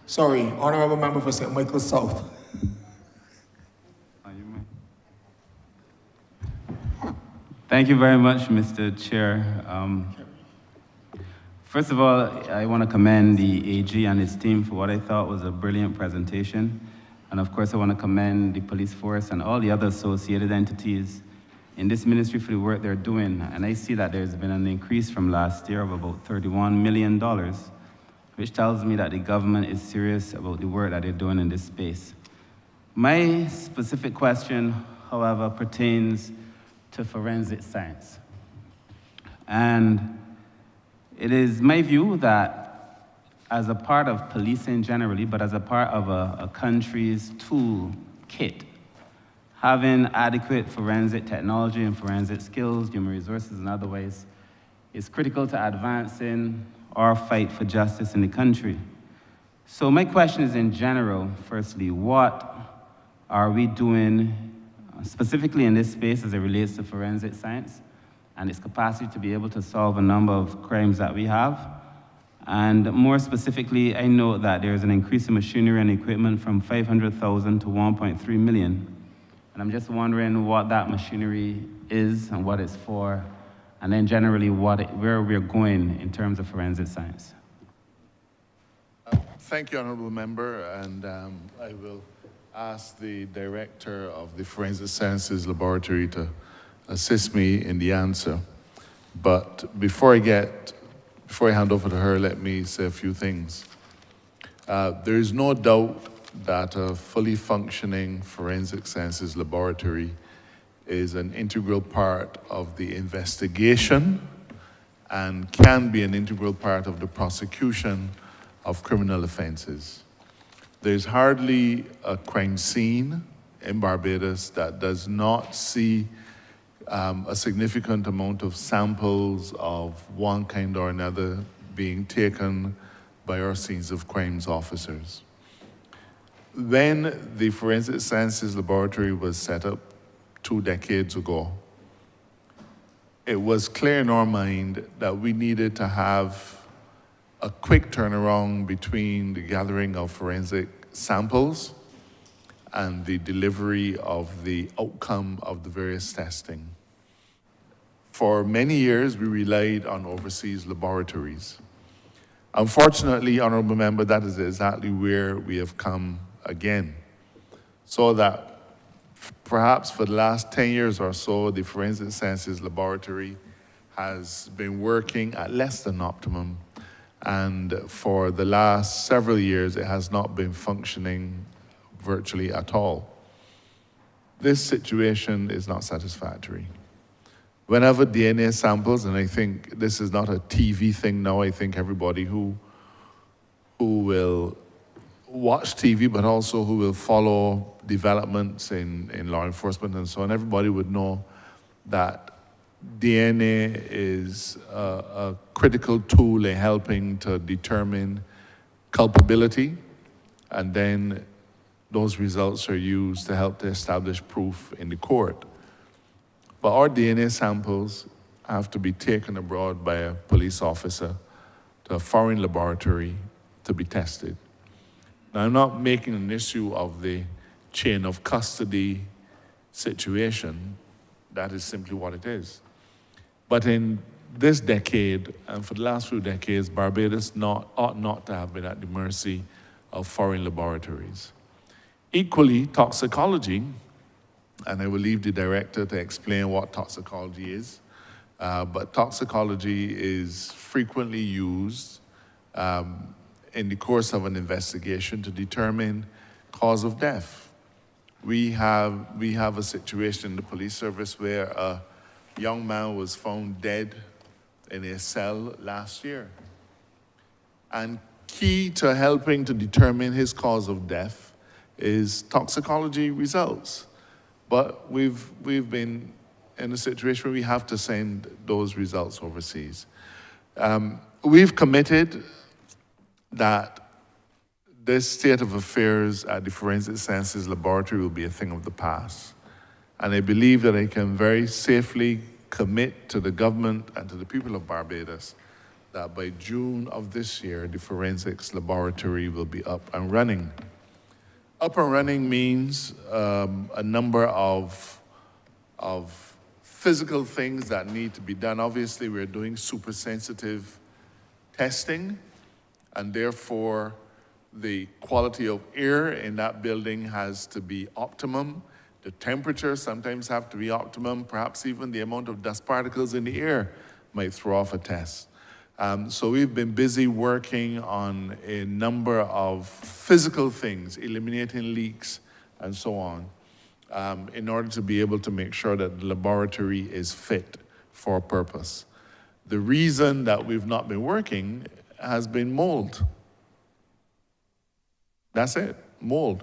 Sorry, Honourable Member for St. Michael South. Thank you very much, Mr. Chair. First of all, I want to commend the AG and his team for what I thought was a brilliant presentation. And of course, I want to commend the police force and all the other associated entities in this ministry for the work they're doing. And I see that there's been an increase from last year of about $31 million, which tells me that the government is serious about the work that they're doing in this space. My specific question, however, pertains to forensic science. And it is my view that as a part of policing generally, but as a part of a country's tool kit, having adequate forensic technology and forensic skills, human resources and other ways, is critical to advancing our fight for justice in the country. So my question is in general, firstly, what are we doing specifically in this space as it relates to forensic science and its capacity to be able to solve a number of crimes that we have? And more specifically, I know that there's an increase in machinery and equipment from 500,000 to 1.3 million. And I'm just wondering what that machinery is and what it's for, and then generally where we're going in terms of forensic science. Thank you, Honourable Member, and I will ask the Director of the Forensic Sciences Laboratory to assist me in the answer. But before I hand over to her, let me say a few things. There is no doubt that a fully functioning forensic sciences laboratory is an integral part of the investigation and can be an integral part of the prosecution of criminal offenses. There's hardly a crime scene in Barbados that does not see a significant amount of samples of one kind or another being taken by our scenes of crimes officers. When the Forensic Sciences Laboratory was set up 2 decades ago, it was clear in our mind that we needed to have a quick turnaround between the gathering of forensic samples and the delivery of the outcome of the various testing. For many years, we relied on overseas laboratories. Unfortunately, Honourable Member, that is exactly where we have come again. So that perhaps for the last 10 years or so, the Forensic Sciences Laboratory has been working at less than optimum. And for the last several years, it has not been functioning virtually at all. This situation is not satisfactory. Whenever DNA samples, and I think this is not a TV thing now, I think everybody who will watch TV, but also who will follow developments in law enforcement and so on, everybody would know that DNA is a critical tool in helping to determine culpability, and then those results are used to help to establish proof in the court. But our DNA samples have to be taken abroad by a police officer to a foreign laboratory to be tested. Now, I'm not making an issue of the chain of custody situation. That is simply what it is. But in this decade, and for the last few decades, Barbados ought not to have been at the mercy of foreign laboratories. Equally, toxicology, and I will leave the director to explain what toxicology is, but toxicology is frequently used in the course of an investigation to determine cause of death. We have a situation in the police service where a young man was found dead in a cell last year. And key to helping to determine his cause of death is toxicology results. But we've been in a situation where we have to send those results overseas. We've committed that this state of affairs at the Forensic Sciences Laboratory will be a thing of the past. And I believe that I can very safely commit to the government and to the people of Barbados that by June of this year, the forensics laboratory will be up and running. Up and running means a number of physical things that need to be done. Obviously, we're doing super sensitive testing, and therefore the quality of air in that building has to be optimum. The temperature sometimes have to be optimum. Perhaps even the amount of dust particles in the air might throw off a test. So we've been busy working on a number of physical things, eliminating leaks and so on, in order to be able to make sure that the laboratory is fit for purpose. The reason that we've not been working has been mold. That's it, mold.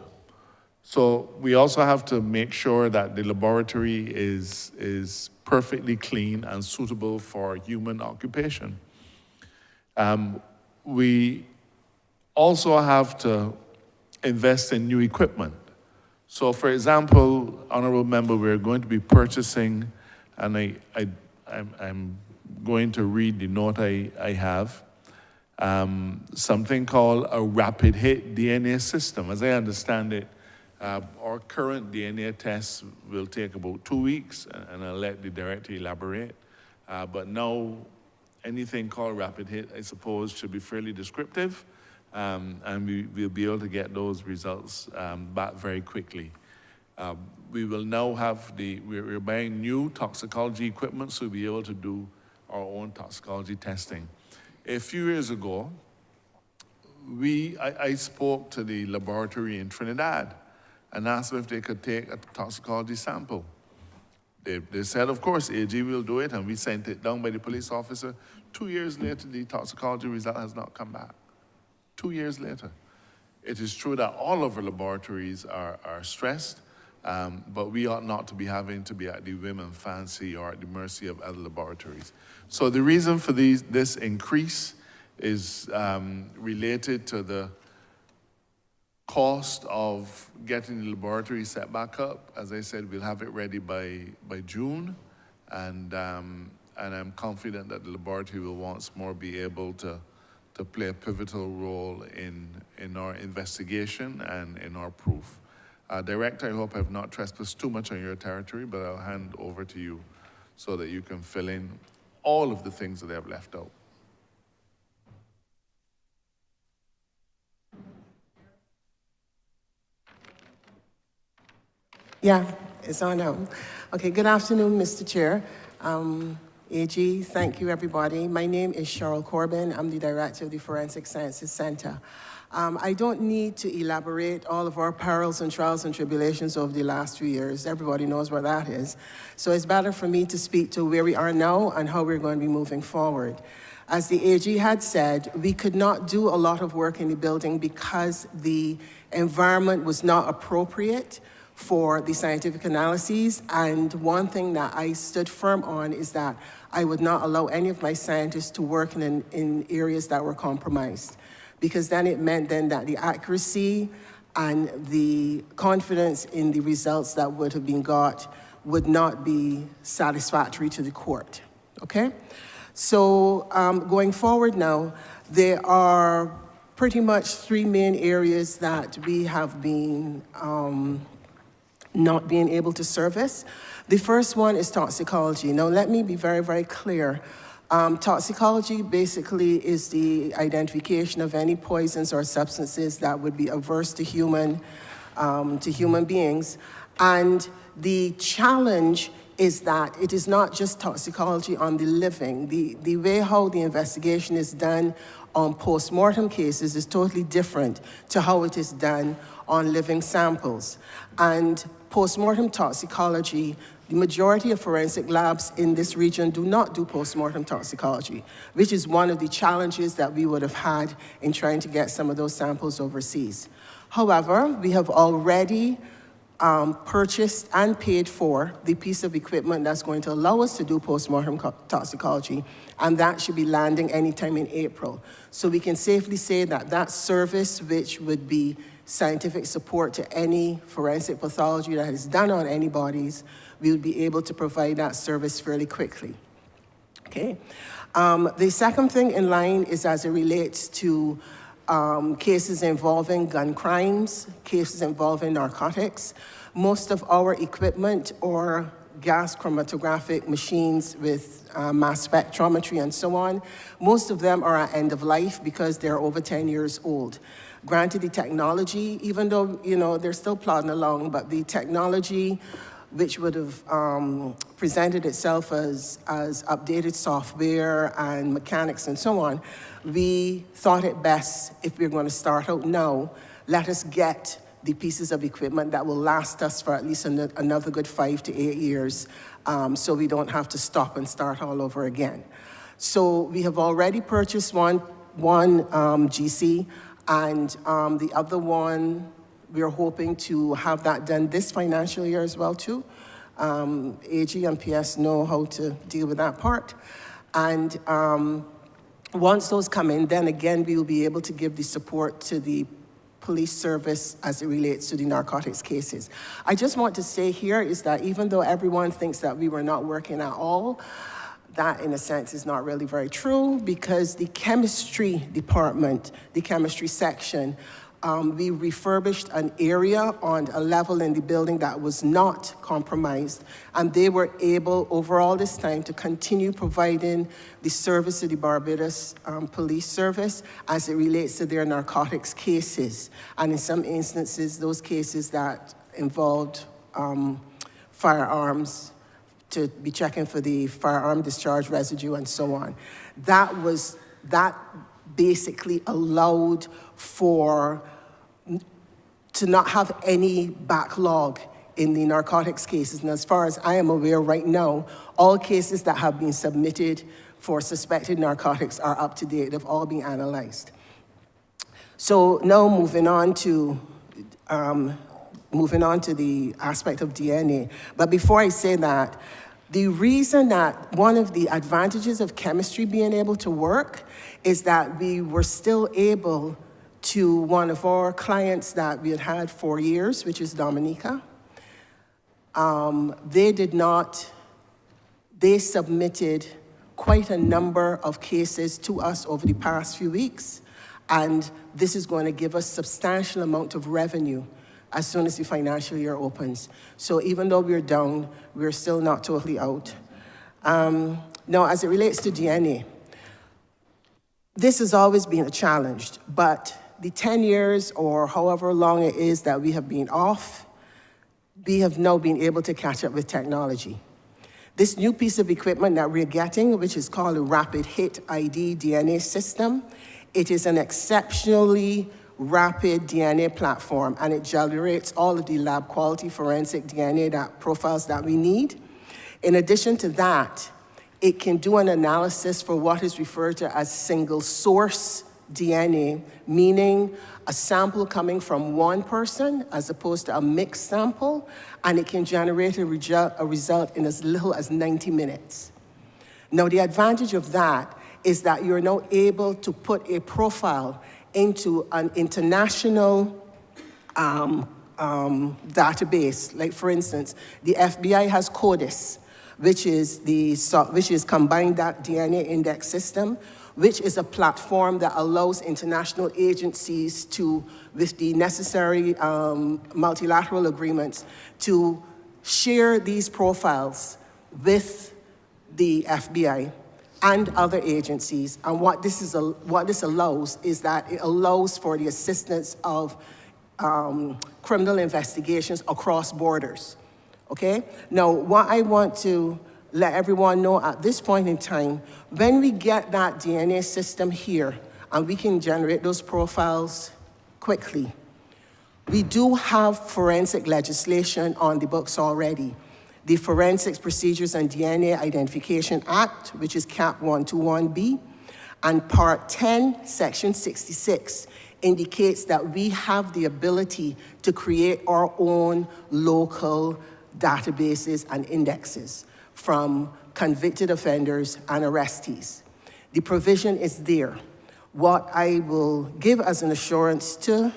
So we also have to make sure that the laboratory is perfectly clean and suitable for human occupation. We also have to invest in new equipment. So for example, Honourable Member, we're going to be purchasing, and I'm going to read the note I have, something called a rapid hit DNA system. As I understand it, our current DNA tests will take about 2 weeks, and I'll let the director elaborate. But now, anything called rapid hit, I suppose, should be fairly descriptive, and we'll be able to get those results back very quickly. We will now have we're buying new toxicology equipment, so we'll be able to do our own toxicology testing. A few years ago, I spoke to the laboratory in Trinidad and asked them if they could take a toxicology sample. They said, of course, AG will do it, and we sent it down by the police officer. 2 years later, the toxicology result has not come back. 2 years later. It is true that all of our laboratories are stressed, but we ought not to be having to be at the whim and fancy or at the mercy of other laboratories. So the reason for this increase is related to the cost of getting the laboratory set back up. As I said, we'll have it ready by June, and I'm confident that the laboratory will once more be able to play a pivotal role in our investigation and in our proof. Director, I hope I've not trespassed too much on your territory, but I'll hand over to you so that you can fill in all of the things that I've left out. Yeah, it's on now. Okay, good afternoon, Mr. Chair. AG, thank you, everybody. My name is Cheryl Corbin. I'm the Director of the Forensic Sciences Center. I don't need to elaborate all of our perils and trials and tribulations over the last few years. Everybody knows where that is. So it's better for me to speak to where we are now and how we're going to be moving forward. As the AG had said, we could not do a lot of work in the building because the environment was not appropriate for the scientific analyses, and one thing that I stood firm on is that I would not allow any of my scientists to work in areas that were compromised, because then it meant then that the accuracy and the confidence in the results that would have been got would not be satisfactory to the court, okay? So going forward now, there are pretty much 3 main areas that we have been not being able to service. The first one is toxicology. Now let me be very, very clear. Toxicology basically is the identification of any poisons or substances that would be adverse to human beings. And the challenge is that it is not just toxicology on the living. The way how the investigation is done on post-mortem cases is totally different to how it is done on living samples. And post-mortem toxicology, the majority of forensic labs in this region do not do post-mortem toxicology, which is one of the challenges that we would have had in trying to get some of those samples overseas. However, we have already purchased and paid for the piece of equipment that's going to allow us to do post-mortem toxicology, and that should be landing anytime in April. So we can safely say that that service, which would be scientific support to any forensic pathology that is done on any bodies, we would be able to provide that service fairly quickly. Okay. The second thing in line is as it relates to cases involving gun crimes, cases involving narcotics. Most of our equipment or gas chromatographic machines with mass spectrometry and so on, most of them are at end of life because they're over 10 years old. Granted, the technology, even though, you know, they're still plodding along, but the technology which would have presented itself as updated software and mechanics and so on, we thought it best, if we're going to start out now, let us get the pieces of equipment that will last us for at least another good 5 to 8 years, so we don't have to stop and start all over again. So we have already purchased one GC, and the other one, we're hoping to have that done this financial year as well too. AG and PS know how to deal with that part. And once those come in, then again, we will be able to give the support to the police service as it relates to the narcotics cases. I just want to say here is that even though everyone thinks that we were not working at all, that in a sense is not really very true, because the chemistry department, the chemistry section, we refurbished an area on a level in the building that was not compromised, and they were able, over all this time, to continue providing the service to the Barbados Police Service as it relates to their narcotics cases. And in some instances, those cases that involved firearms, to be checking for the firearm discharge residue and so on. That basically allowed to not have any backlog in the narcotics cases. And as far as I am aware right now, all cases that have been submitted for suspected narcotics are up to date. They've all been analyzed. So now moving on to the aspect of DNA. But before I say that, the reason that one of the advantages of chemistry being able to work is that we were still able to one of our clients that we had 4 years, which is Dominica. They submitted quite a number of cases to us over the past few weeks, and this is going to give us substantial amount of revenue as soon as the financial year opens. So even though we're down, we're still not totally out. Now, as it relates to DNA, this has always been a challenge, but the 10 years or however long it is that we have been off, we have now been able to catch up with technology. This new piece of equipment that we're getting, which is called a Rapid Hit ID DNA system, it is an exceptionally rapid DNA platform, and it generates all of the lab quality forensic DNA profiles that we need. In addition to that, it can do an analysis for what is referred to as single source DNA, meaning a sample coming from one person as opposed to a mixed sample, and it can generate a result in as little as 90 minutes. Now, the advantage of that is that you're now able to put a profile into an international database. Like, for instance, the FBI has CODIS, which is Combined DNA Index System, which is a platform that allows international agencies to, with the necessary multilateral agreements, to share these profiles with the FBI and other agencies. And what this allows is that it allows for the assistance of criminal investigations across borders, okay? Now, what I want to let everyone know at this point in time, when we get that DNA system here and we can generate those profiles quickly, we do have forensic legislation on the books already. The Forensics Procedures and DNA Identification Act, which is CAP 121B, and Part 10, Section 66, indicates that we have the ability to create our own local databases and indexes from convicted offenders and arrestees. The provision is there. What I will give as an assurance to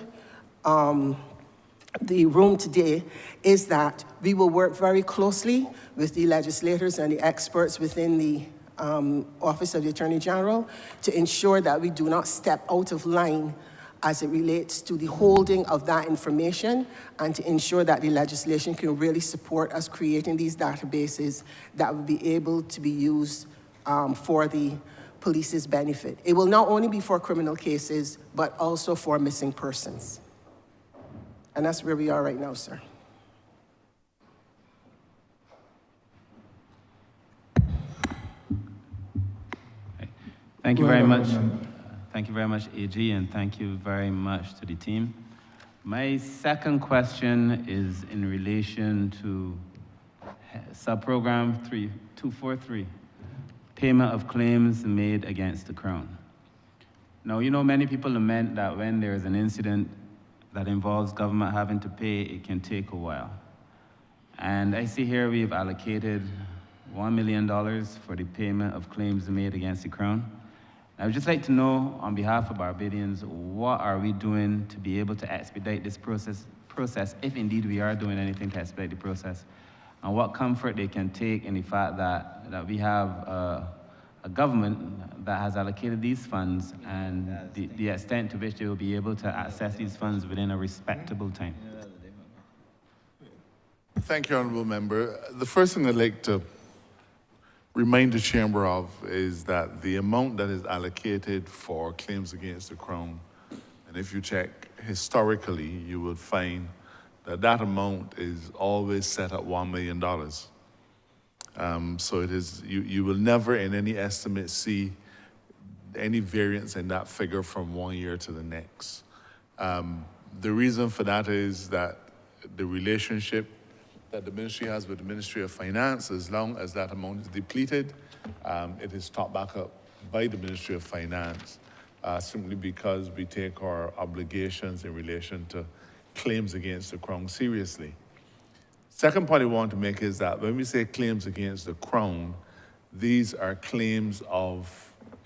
the room today is that we will work very closely with the legislators and the experts within the Office of the Attorney General to ensure that we do not step out of line as it relates to the holding of that information, and to ensure that the legislation can really support us creating these databases that will be able to be used for the police's benefit. It will not only be for criminal cases, but also for missing persons. And that's where we are right now, sir. Thank you very much. Thank you very much, AG, and thank you very much to the team. My second question is in relation to subprogram 3243, payment of claims made against the Crown. Now, you know, many people lament that when there is an incident that involves government having to pay, it can take a while. And I see here we've allocated $1 million for the payment of claims made against the Crown. I would just like to know, on behalf of Barbadians, what are we doing to be able to expedite this process, if indeed we are doing anything to expedite the process, and what comfort they can take in the fact that we have a government that has allocated these funds and the extent to which they will be able to access these funds within a respectable time. Thank you, Honourable Member. The first thing I'd like to remind the Chamber of is that the amount that is allocated for claims against the Crown, and if you check historically, you will find that that amount is always set at $1 million. So it is, you will never in any estimate see any variance in that figure from one year to the next. The reason for that is that the relationship that the ministry has with the Ministry of Finance, as long as that amount is depleted, it is topped back up by the Ministry of Finance, simply because we take our obligations in relation to claims against the Crown seriously. Second point I want to make is that when we say claims against the Crown, these are claims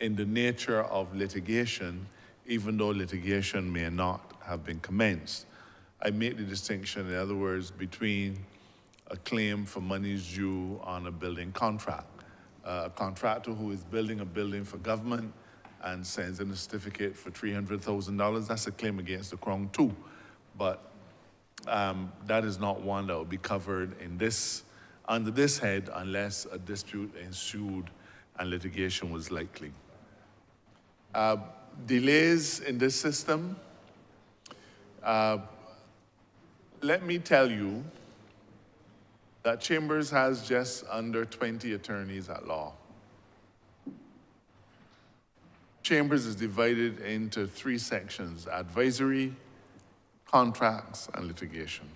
in the nature of litigation, even though litigation may not have been commenced. I make the distinction, in other words, between a claim for monies due on a building contract. A contractor who is building a building for government and sends in a certificate for $300,000, that's a claim against the Crown too. But that is not one that will be covered under this head unless a dispute ensued and litigation was likely. Delays in this system, let me tell you that Chambers has just under 20 attorneys at law. Chambers is divided into 3 sections: advisory, contracts, and litigation.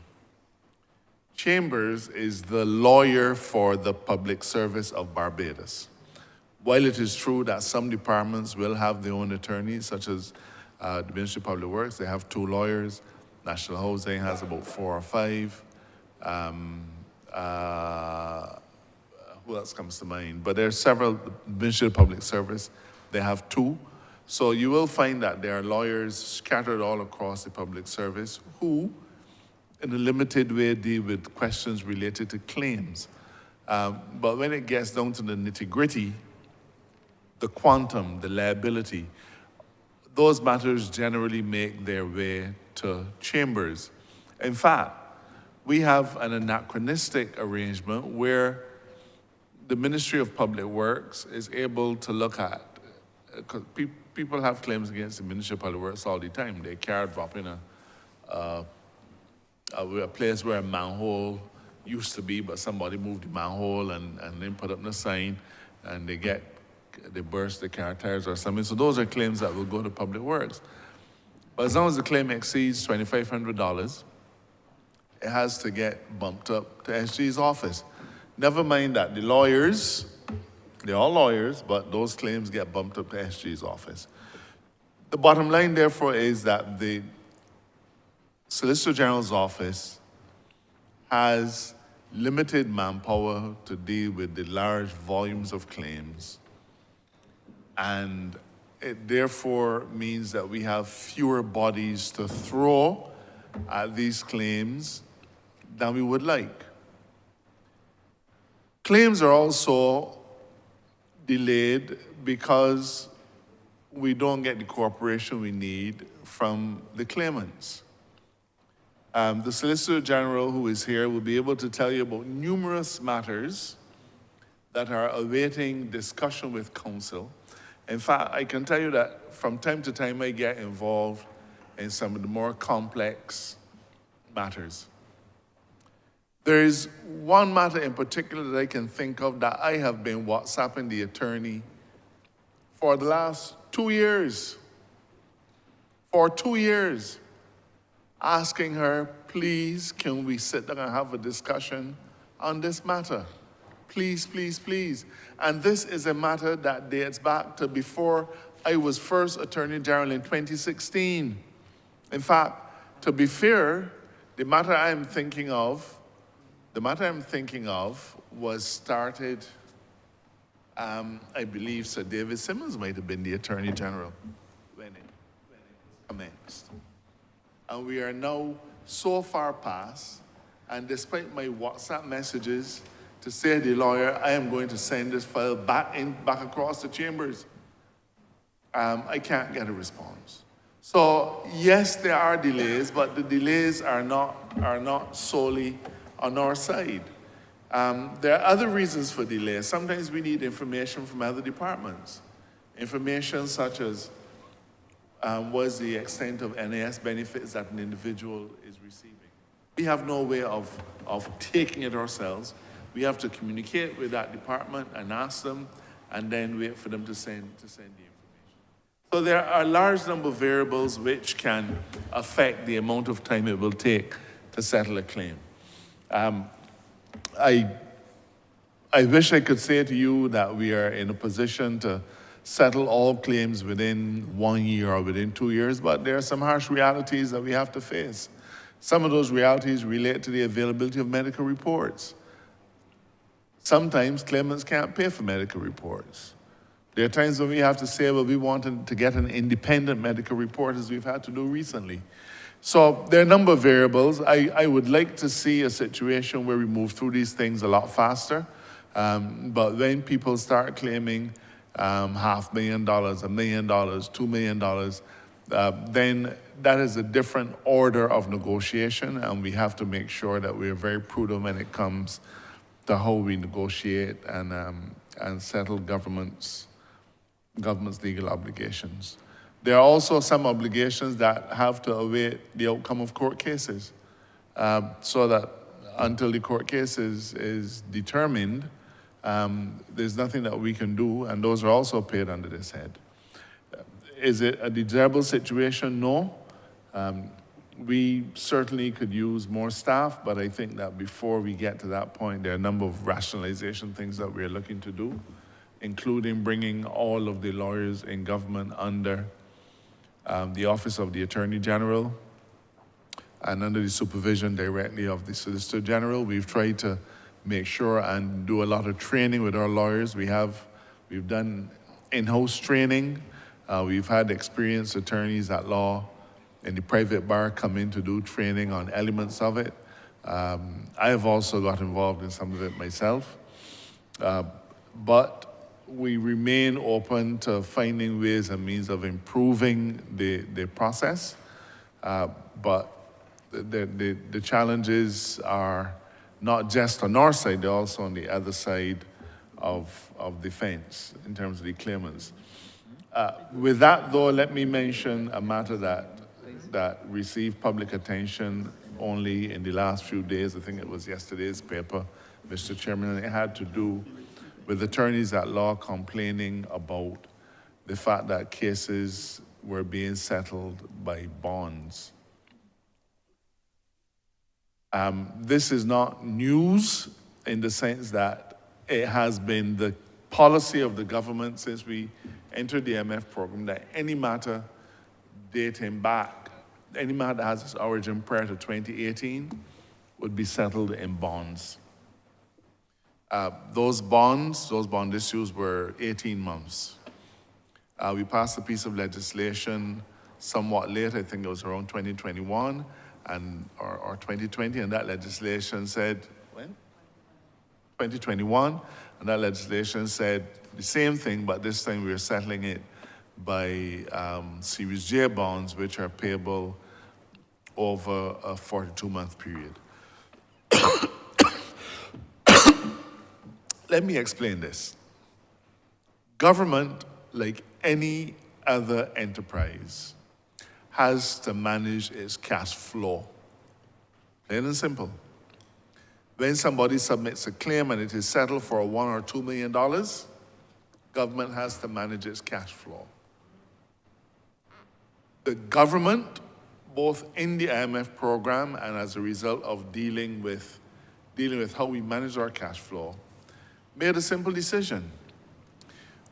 Chambers is the lawyer for the public service of Barbados. While it is true that some departments will have their own attorneys, such as the Ministry of Public Works, they have 2 lawyers. National Housing has about 4 or 5. Who else comes to mind? But there are several. Ministry of Public Service, they have 2. So you will find that there are lawyers scattered all across the public service who, in a limited way, deal with questions related to claims. But when it gets down to the nitty-gritty, the quantum, the liability, those matters generally make their way to Chambers. In fact, we have an anachronistic arrangement where the Ministry of Public Works is able to look at, because people have claims against the Ministry of Public Works all the time. They car drop in a place where a manhole used to be, but somebody moved the manhole and then put up the sign, and they burst the car tires or something. So those are claims that will go to Public Works. But as long as the claim exceeds $2,500, it has to get bumped up to SG's office. Never mind that the lawyers, they're all lawyers, but those claims get bumped up to SG's office. The bottom line, therefore, is that the Solicitor General's office has limited manpower to deal with the large volumes of claims, and it therefore means that we have fewer bodies to throw at these claims than we would like. Claims are also delayed because we don't get the cooperation we need from the claimants. The Solicitor General, who is here, will be able to tell you about numerous matters that are awaiting discussion with Council. In fact, I can tell you that from time to time I get involved in some of the more complex matters. There is one matter in particular that I can think of that I have been WhatsApping the attorney for the last 2 years. For 2 years, asking her, please, can we sit down and have a discussion on this matter? Please, please, please. And this is a matter that dates back to before I was first Attorney General in 2016. In fact, to be fair, the matter I'm thinking of was started, I believe Sir David Simmons might have been the Attorney General when it commenced. And we are now so far past, and despite my WhatsApp messages to say to the lawyer, I am going to send this file back across the chambers, I can't get a response. So yes, there are delays, but the delays are not solely on our side. There are other reasons for delays. Sometimes we need information from other departments. Information such as what's the extent of NAS benefits that an individual is receiving. We have no way of taking it ourselves. We have to communicate with that department and ask them, and then wait for them to send the information. So there are a large number of variables which can affect the amount of time it will take to settle a claim. I wish I could say to you that we are in a position to settle all claims within 1 year or within 2 years, but there are some harsh realities that we have to face. Some of those realities relate to the availability of medical reports. Sometimes claimants can't pay for medical reports. There are times when we have to say, well, we wanted to get an independent medical report, as we've had to do recently. So there are a number of variables. I would like to see a situation where we move through these things a lot faster. But when people start claiming $500,000, $1 million, $2 million, then that is a different order of negotiation, and we have to make sure that we are very prudent when it comes to how we negotiate and settle government's legal obligations. There are also some obligations that have to await the outcome of court cases, so that until the court case is determined, there's nothing that we can do, and those are also paid under this head. Is it a desirable situation? No. We certainly could use more staff, but I think that before we get to that point, there are a number of rationalization things that we're looking to do, including bringing all of the lawyers in government under the Office of the Attorney General and under the supervision directly of the Solicitor General. We've tried to make sure and do a lot of training with our lawyers. We've done in-house training. We've had experienced attorneys at law in the private bar come in to do training on elements of it. I have also got involved in some of it myself. But we remain open to finding ways and means of improving the process. But the challenges are not just on our side, they're also on the other side of the fence in terms of the claimants. With that, though, let me mention a matter that received public attention only in the last few days. I think it was yesterday's paper, Mr. Chairman, and it had to do with attorneys at law complaining about the fact that cases were being settled by bonds. This is not news in the sense that it has been the policy of the government since we entered the MF program that any matter dating back, any matter that has its origin prior to 2018 would be settled in bonds. Those bond issues were 18 months. We passed a piece of legislation somewhat late, I think it was around 2021 or 2020, and that legislation said, when? 2021, and that legislation said the same thing, but this time we are settling it by Series J bonds, which are payable over a 42-month period. Let me explain this. Government, like any other enterprise, has to manage its cash flow. Plain and simple. When somebody submits a claim and it is settled for $1 or $2 million, government has to manage its cash flow. The government, both in the IMF program and as a result of dealing with how we manage our cash flow, made a simple decision.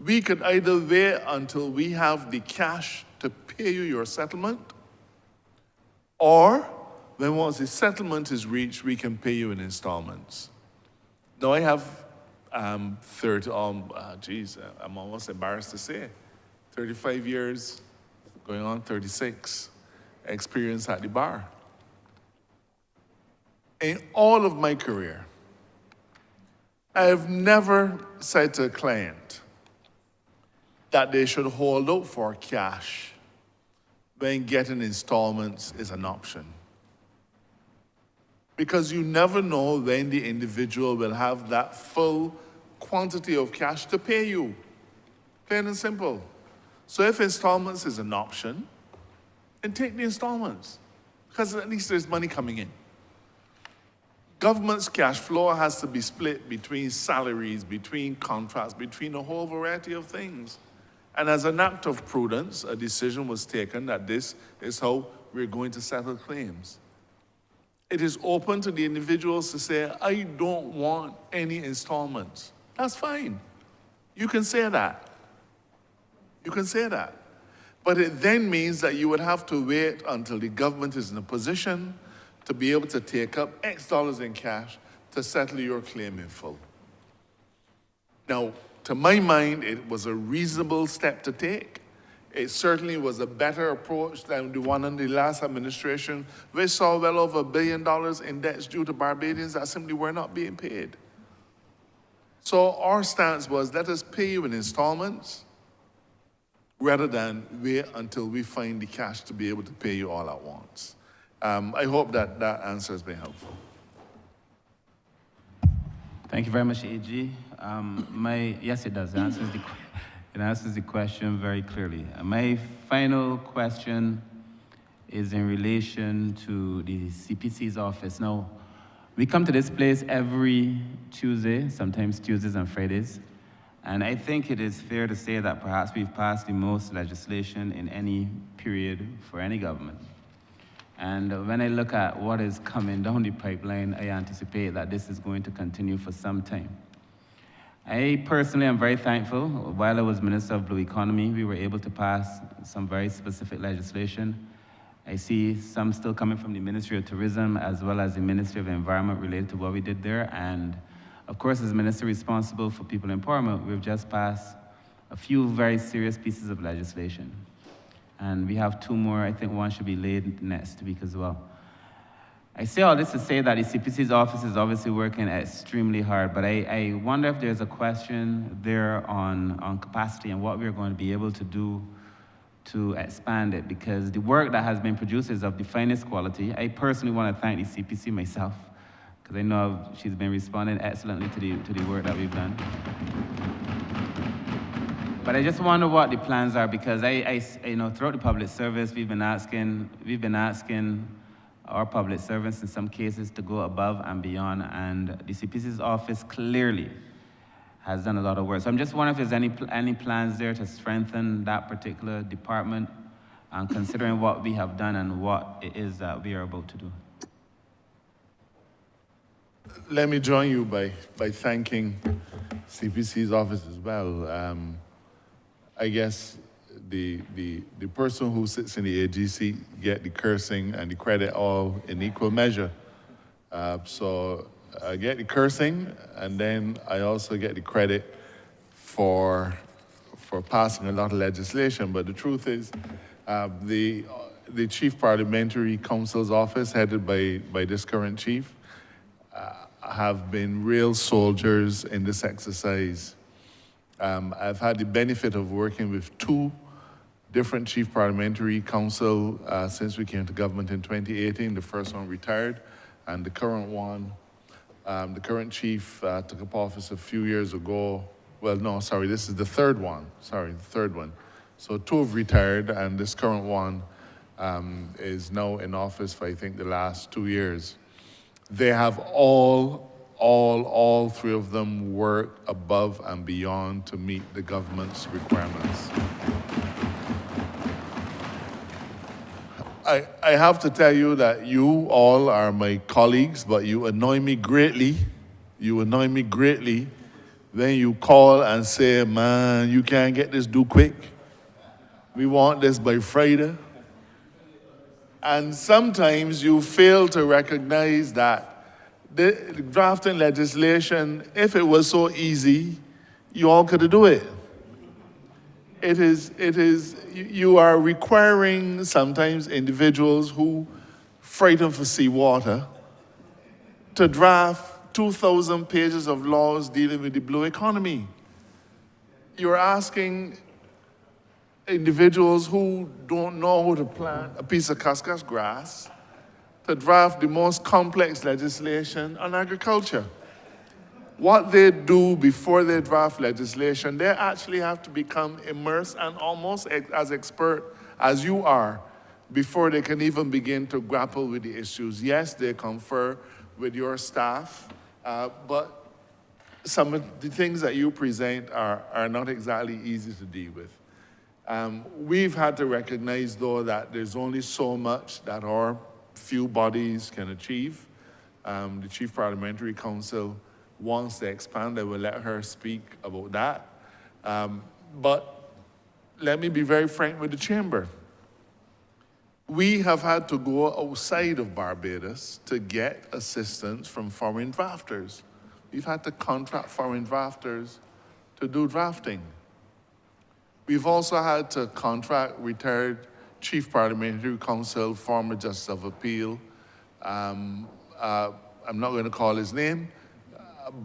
We could either wait until we have the cash to pay you your settlement, or when once the settlement is reached, we can pay you in installments. Now I have I'm almost embarrassed to say, 35 years, going on 36, experience at the bar. In all of my career, I have never said to a client that they should hold out for cash when getting installments is an option. Because you never know when the individual will have that full quantity of cash to pay you. Plain and simple. So if installments is an option, then take the installments, because at least there's money coming in. Government's cash flow has to be split between salaries, between contracts, between a whole variety of things. And as an act of prudence, a decision was taken that this is how we're going to settle claims. It is open to the individuals to say, I don't want any installments. That's fine. You can say that. You can say that. But it then means that you would have to wait until the government is in a position to be able to take up X dollars in cash to settle your claim in full. Now, to my mind, it was a reasonable step to take. It certainly was a better approach than the one under the last administration, which saw well over $1 billion in debts due to Barbadians that simply were not being paid. So our stance was, let us pay you in installments rather than wait until we find the cash to be able to pay you all at once. I hope that that answer has been helpful. Thank you very much, AG. Yes, it does. It answers the question very clearly. My final question is in relation to the CPC's office. Now, we come to this place every Tuesday, sometimes Tuesdays and Fridays, and I think it is fair to say that perhaps we've passed the most legislation in any period for any government. And when I look at what is coming down the pipeline, I anticipate that this is going to continue for some time. I personally am very thankful. While I was Minister of Blue Economy, we were able to pass some very specific legislation. I see some still coming from the Ministry of Tourism as well as the Ministry of Environment related to what we did there. And of course, as Minister responsible for people empowerment, we've just passed a few very serious pieces of legislation. And we have two more. I think one should be laid next week as well. I say all this to say that the CPC's office is obviously working extremely hard, but I wonder if there's a question there on capacity and what we're going to be able to do to expand it, because the work that has been produced is of the finest quality. I personally want to thank the CPC myself, because I know she's been responding excellently to the work that we've done. But I just wonder what the plans are, because I throughout the public service, we've been asking our public servants in some cases to go above and beyond, and the CPC's office clearly has done a lot of work. So I'm just wondering if there's any plans there to strengthen that particular department, and considering what we have done and what it is that we are about to do. Let me join you by thanking CPC's office as well. I guess the person who sits in the AGC get the cursing and the credit all in equal measure. So I get the cursing, and then I also get the credit for passing a lot of legislation. But the truth is, the Chief Parliamentary Council's office, headed by this current chief, have been real soldiers in this exercise. I've had the benefit of working with two different chief parliamentary council since we came to government in 2018. The first one retired, and the current one, the current chief took up office a few years ago. Well, no, sorry, this is the third one. Sorry, the third one. So two have retired, and this current one is now in office for, I think, the last 2 years. They have all three of them worked above and beyond to meet the government's requirements. I have to tell you that you all are my colleagues, but you annoy me greatly. You annoy me greatly when you call and say, man, you can't get this due quick. We want this by Friday. And sometimes you fail to recognize that the drafting legislation, if it was so easy, you all could do it. You are requiring sometimes individuals who frightened for seawater to draft 2,000 pages of laws dealing with the blue economy. You're asking individuals who don't know how to plant a piece of cuscus grass to draft the most complex legislation on agriculture. What they do before they draft legislation, they actually have to become immersed and almost as expert as you are before they can even begin to grapple with the issues. Yes, they confer with your staff, but some of the things that you present are not exactly easy to deal with. We've had to recognize, though, that there's only so much that our few bodies can achieve. The Chief Parliamentary Council wants to expand. I will let her speak about that. But let me be very frank with the chamber. We have had to go outside of Barbados to get assistance from foreign drafters. We've had to contract foreign drafters to do drafting. We've also had to contract retired Chief Parliamentary Counsel, former Justice of Appeal. I'm not going to call his name,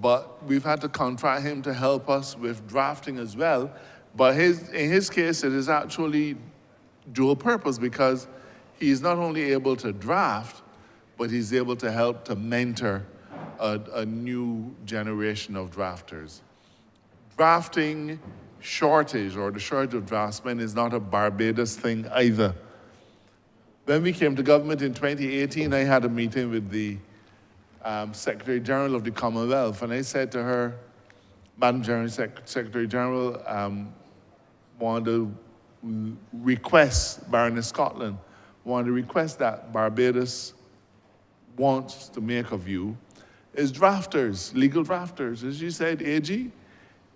but we've had to contract him to help us with drafting as well. But in his case, it is actually dual purpose because he's not only able to draft, but he's able to help to mentor a new generation of drafters. Drafting shortage or the shortage of draftsmen is not a Barbados thing either. When we came to government in 2018, I had a meeting with the Secretary General of the Commonwealth, and I said to her, Madam General Secretary General, wanted to request, Baroness Scotland, wanted to request that Barbados wants to make of you is drafters, legal drafters. As you said, AG,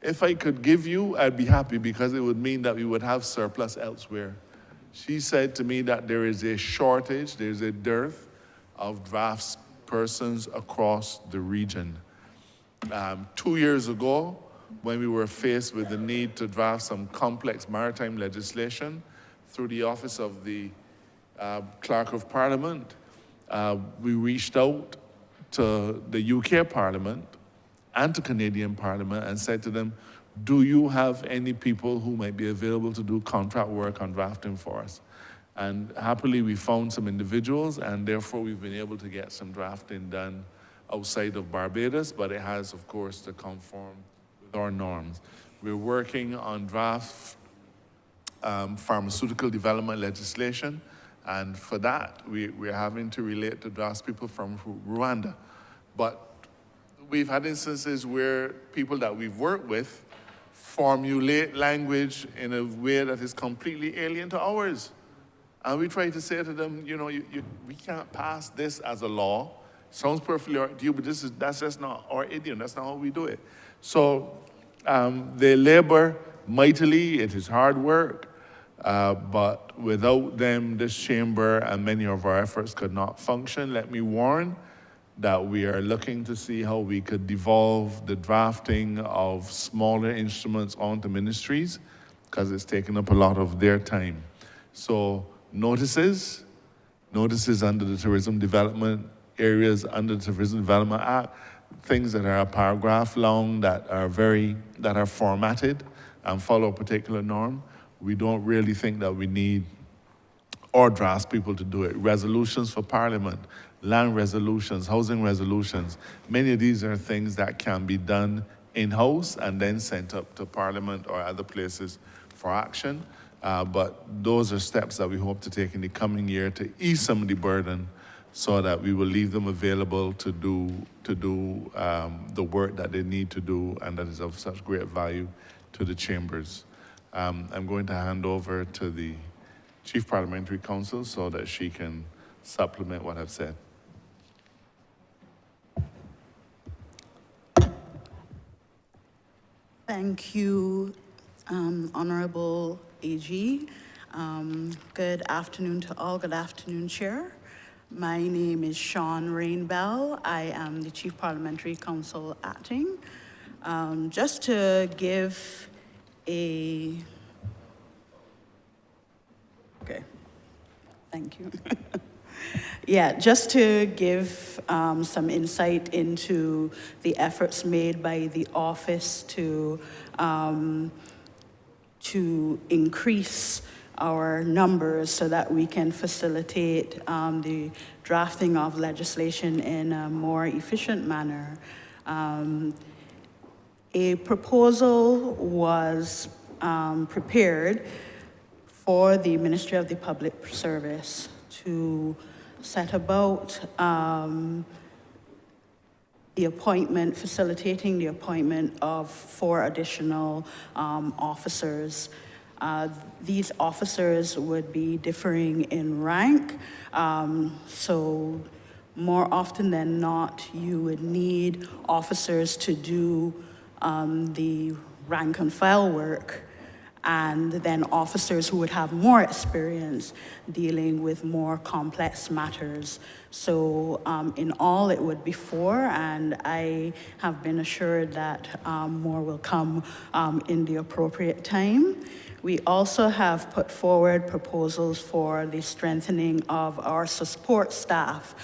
if I could give you, I'd be happy because it would mean that we would have surplus elsewhere. She said to me that there is a shortage, there's a dearth of draftspersons across the region. 2 years ago, when we were faced with the need to draft some complex maritime legislation through the Office of the Clerk of Parliament, we reached out to the UK Parliament and to Canadian Parliament and said to them, do you have any people who might be available to do contract work on drafting for us? And happily we found some individuals, and therefore we've been able to get some drafting done outside of Barbados, but it has, of course, to conform with our norms. We're working on draft pharmaceutical development legislation, and for that, we're having to relate to draftspeople from Rwanda. But we've had instances where people that we've worked with formulate language in a way that is completely alien to ours. And we try to say to them, you know, we can't pass this as a law. Sounds perfectly all right to you, but that's just not our idiom. That's not how we do it. So they labor mightily. It is hard work. But without them, this chamber and many of our efforts could not function. Let me warn that we are looking to see how we could devolve the drafting of smaller instruments onto ministries, because it's taken up a lot of their time. So notices under the Tourism Development, areas under the Tourism Development Act, things that are a paragraph long, that are formatted and follow a particular norm. We don't really think that we need or draft people to do it. Resolutions for Parliament, land resolutions, housing resolutions. Many of these are things that can be done in-house and then sent up to Parliament or other places for action. But those are steps that we hope to take in the coming year to ease some of the burden so that we will leave them available to do the work that they need to do and that is of such great value to the chambers. I'm going to hand over to the Chief Parliamentary Counsel so that she can supplement what I've said. Thank you, Honourable AG. Good afternoon to all. Good afternoon, Chair. My name is Sean Rainbell. I am the Chief Parliamentary Counsel acting. Just to give a... Okay, thank you. Yeah, just to give some insight into the efforts made by the office to increase our numbers so that we can facilitate the drafting of legislation in a more efficient manner. A proposal was prepared for the Ministry of the Public Service to set about the appointment, facilitating the appointment of 4 additional officers. These officers would be differing in rank, so more often than not, you would need officers to do the rank and file work, and then officers who would have more experience dealing with more complex matters. So in all, it would be 4, and I have been assured that more will come in the appropriate time. We also have put forward proposals for the strengthening of our support staff.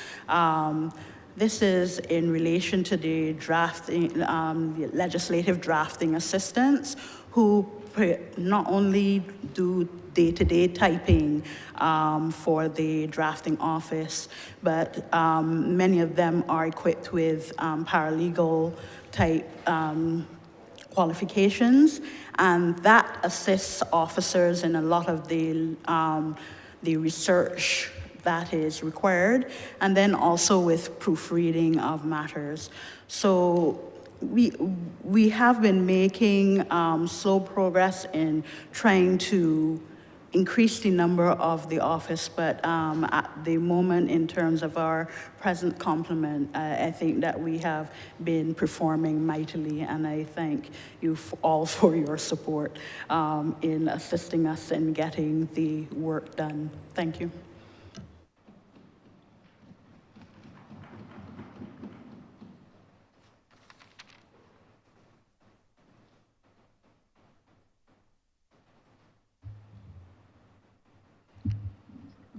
This is in relation to the drafting, the legislative drafting assistants who not only do day-to-day typing for the drafting office, but many of them are equipped with paralegal type qualifications, and that assists officers in a lot of the research that is required, and then also with proofreading of matters. So we have been making slow progress in trying to increase the number of the office, but at the moment, in terms of our present complement, I think that we have been performing mightily, and I thank you all for your support in assisting us in getting the work done. Thank you.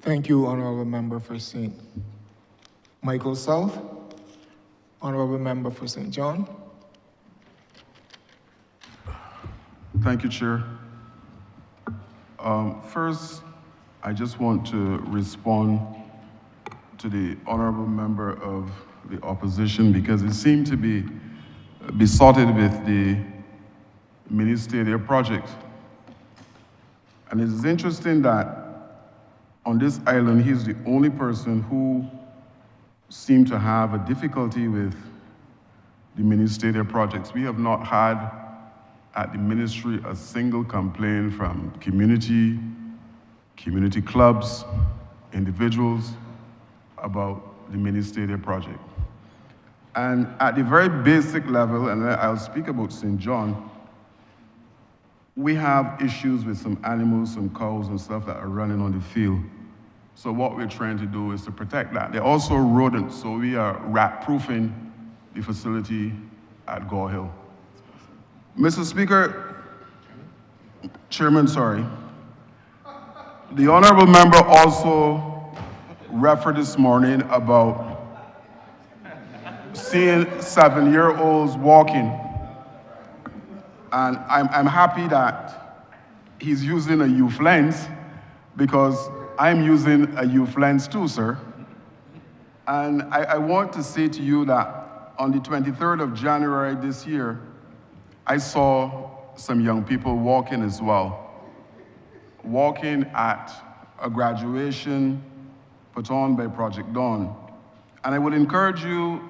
Thank you, Honourable Member for St. Michael South. Honourable Member for St. John. Thank you, Chair. First, I just want to respond to the Honourable Member of the Opposition because it seemed to be besotted with the ministerial project. And it is interesting that on this island, he's the only person who seemed to have a difficulty with the ministerial projects. We have not had at the ministry a single complaint from community clubs, individuals about the ministerial project. And at the very basic level, and I'll speak about St. John, we have issues with some animals, some cows and stuff that are running on the field. So what we're trying to do is to protect that. They're also rodents, so we are rat-proofing the facility at Gore Hill. Mr. Speaker, Chairman, sorry. The Honourable Member also referred this morning about seeing 7-year-olds walking. And I'm happy that he's using a youth lens because I'm using a youth lens too, sir. And I want to say to you that on the 23rd of January this year, I saw some young people walking as well, walking at a graduation put on by Project Dawn. And I would encourage you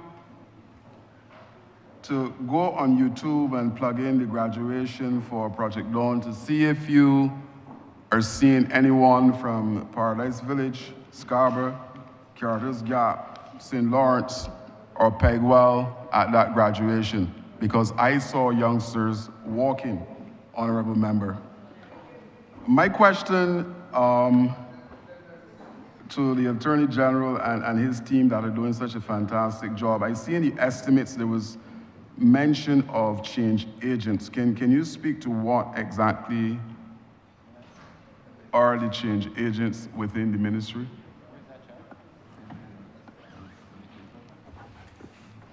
to go on YouTube and plug in the graduation for Project Dawn to see if you are seeing anyone from Paradise Village, Scarborough, Carter's Gap, St. Lawrence, or Pegwell at that graduation, because I saw youngsters walking, Honourable Member. My question to the Attorney General and his team that are doing such a fantastic job. I see in the estimates there was mention of change agents. Can you speak to what exactly are the change agents within the ministry?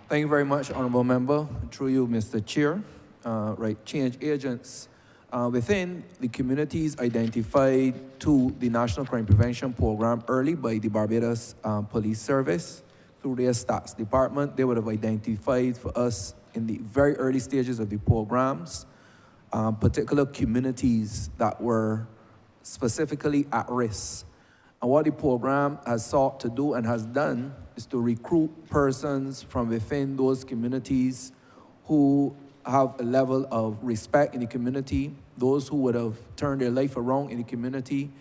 Thank you very much, Honourable Member. Through you, Mr. Chair. Change agents within the communities identified to the National Crime Prevention Program early by the Barbados Police Service through their stats department. They would have identified for us in the very early stages of the programs particular communities that were specifically at risk. And what the program has sought to do and has done is to recruit persons from within those communities who have a level of respect in the community, those who would have turned their life around in the community.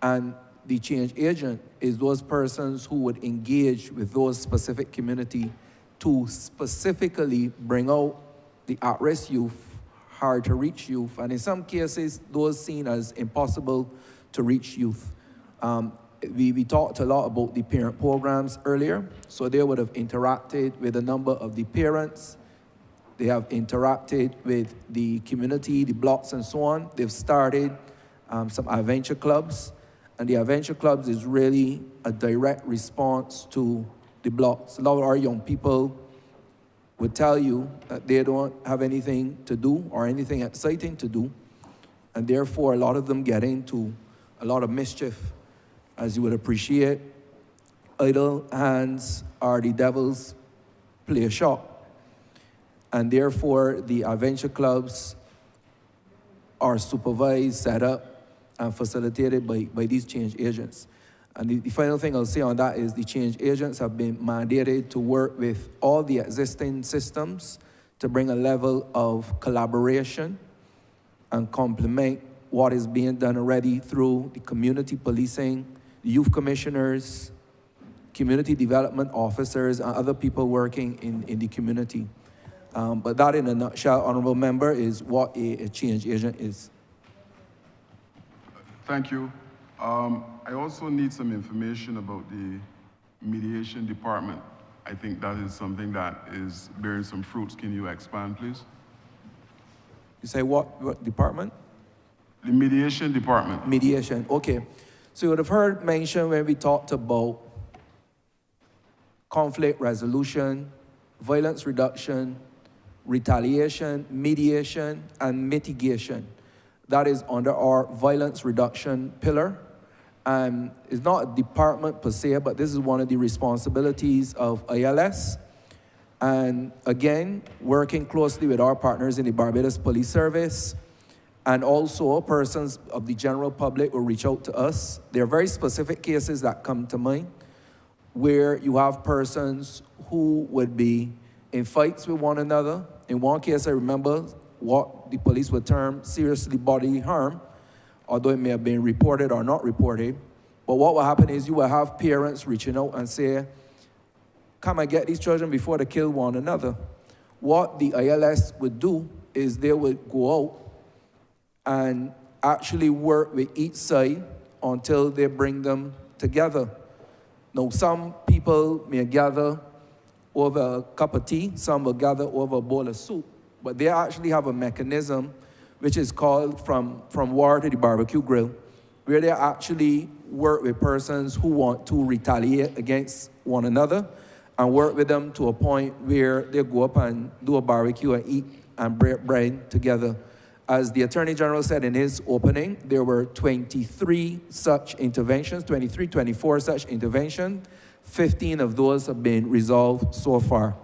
And the change agent is those persons who would engage with those specific community to specifically bring out the at-risk youth, hard-to-reach youth, and in some cases, those seen as impossible to reach youth. We talked a lot about the parent programs earlier, so they would have interacted with a number of the parents. They have interacted with the community, the blocks, and so on. They've started some adventure clubs, and the adventure clubs is really a direct response to the blocks. A lot of our young people would tell you that they don't have anything to do or anything exciting to do, and therefore a lot of them get into a lot of mischief. As you would appreciate, idle hands are the devil's play shop, and therefore the adventure clubs are supervised, set up, and facilitated by these change agents. And the final thing I'll say on that is the change agents have been mandated to work with all the existing systems to bring a level of collaboration and complement what is being done already through the community policing, the youth commissioners, community development officers, and other people working in the community. But that in a nutshell, Honourable Member, is what a change agent is. Thank you. I also need some information about the mediation department. I think that is something that is bearing some fruits. Can you expand, please? You say what department? The mediation department. Mediation, okay. So you would have heard mentioned when we talked about conflict resolution, violence reduction, retaliation, mediation, and mitigation. That is under our violence reduction pillar. And it's not a department per se, but this is one of the responsibilities of ILS. And again, working closely with our partners in the Barbados Police Service, and also persons of the general public will reach out to us. There are very specific cases that come to mind where you have persons who would be in fights with one another. In one case, I remember what the police would term seriously bodily harm, although it may have been reported or not reported. But what will happen is you will have parents reaching out and say, come and get these children before they kill one another. What the ILS would do is they would go out and actually work with each side until they bring them together. Now, some people may gather over a cup of tea, some will gather over a bowl of soup, but they actually have a mechanism which is called from war to the barbecue grill, where they actually work with persons who want to retaliate against one another, and work with them to a point where they go up and do a barbecue and eat and break bread together. As the Attorney General said in his opening, there were 23 such interventions, 24 such interventions. 15 of those have been resolved so far.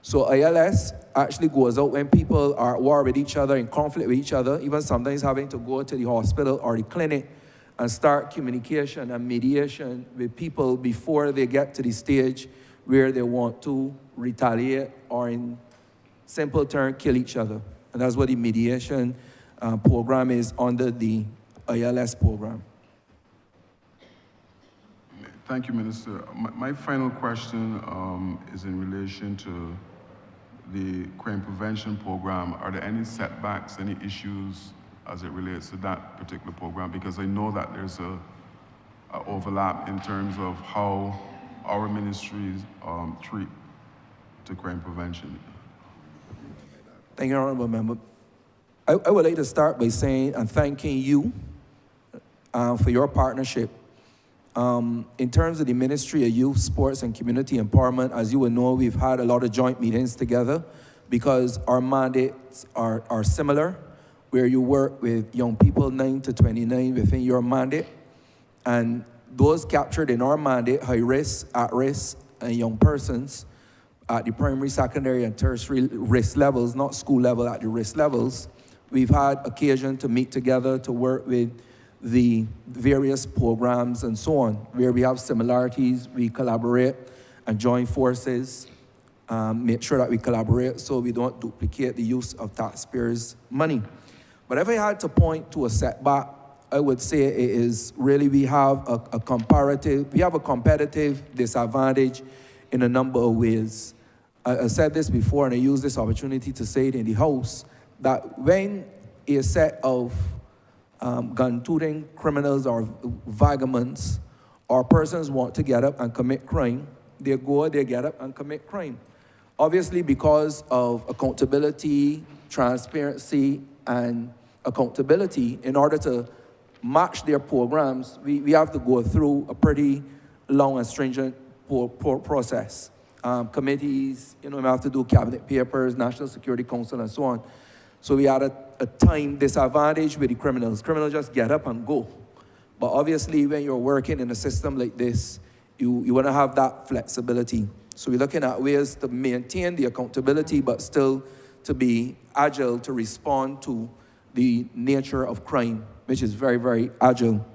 So ILS actually goes out when people are at war with each other, in conflict with each other, even sometimes having to go to the hospital or the clinic and start communication and mediation with people before they get to the stage where they want to retaliate or, in simple terms, kill each other. And that's what the mediation program is under the ILS program. Thank you, Minister. My final question is in relation to the crime prevention program. Are there any setbacks, any issues as it relates to that particular program? Because I know that there's a overlap in terms of how our ministries treat to crime prevention. Thank you, Honourable Member. I would like to start by saying and thanking you for your partnership. In terms of the Ministry of Youth, Sports and Community Empowerment, as you will know, we've had a lot of joint meetings together because our mandates are similar, where you work with young people 9 to 29 within your mandate, and those captured in our mandate, high risk, at risk, and young persons at the primary, secondary, and tertiary risk levels, not school level, at the risk levels. We've had occasion to meet together to work with the various programs and so on. Where we have similarities, we collaborate and join forces, make sure that we collaborate so we don't duplicate the use of taxpayers' money. But if I had to point to a setback, I would say it is really we have a competitive disadvantage in a number of ways. I said this before, and I use this opportunity to say it in the House, that when a set of gun-toting criminals or vagabonds or persons want to get up and commit crime, they get up and commit crime. Obviously, because of accountability, transparency, and accountability, in order to match their programs, we have to go through a pretty long and stringent process. Committees, we have to do cabinet papers, National Security Council, and so on. So we had a time disadvantage with the criminals. Criminals just get up and go. But obviously, when you're working in a system like this, you want to have that flexibility. So we're looking at ways to maintain the accountability, but still to be agile to respond to the nature of crime, which is very, very agile.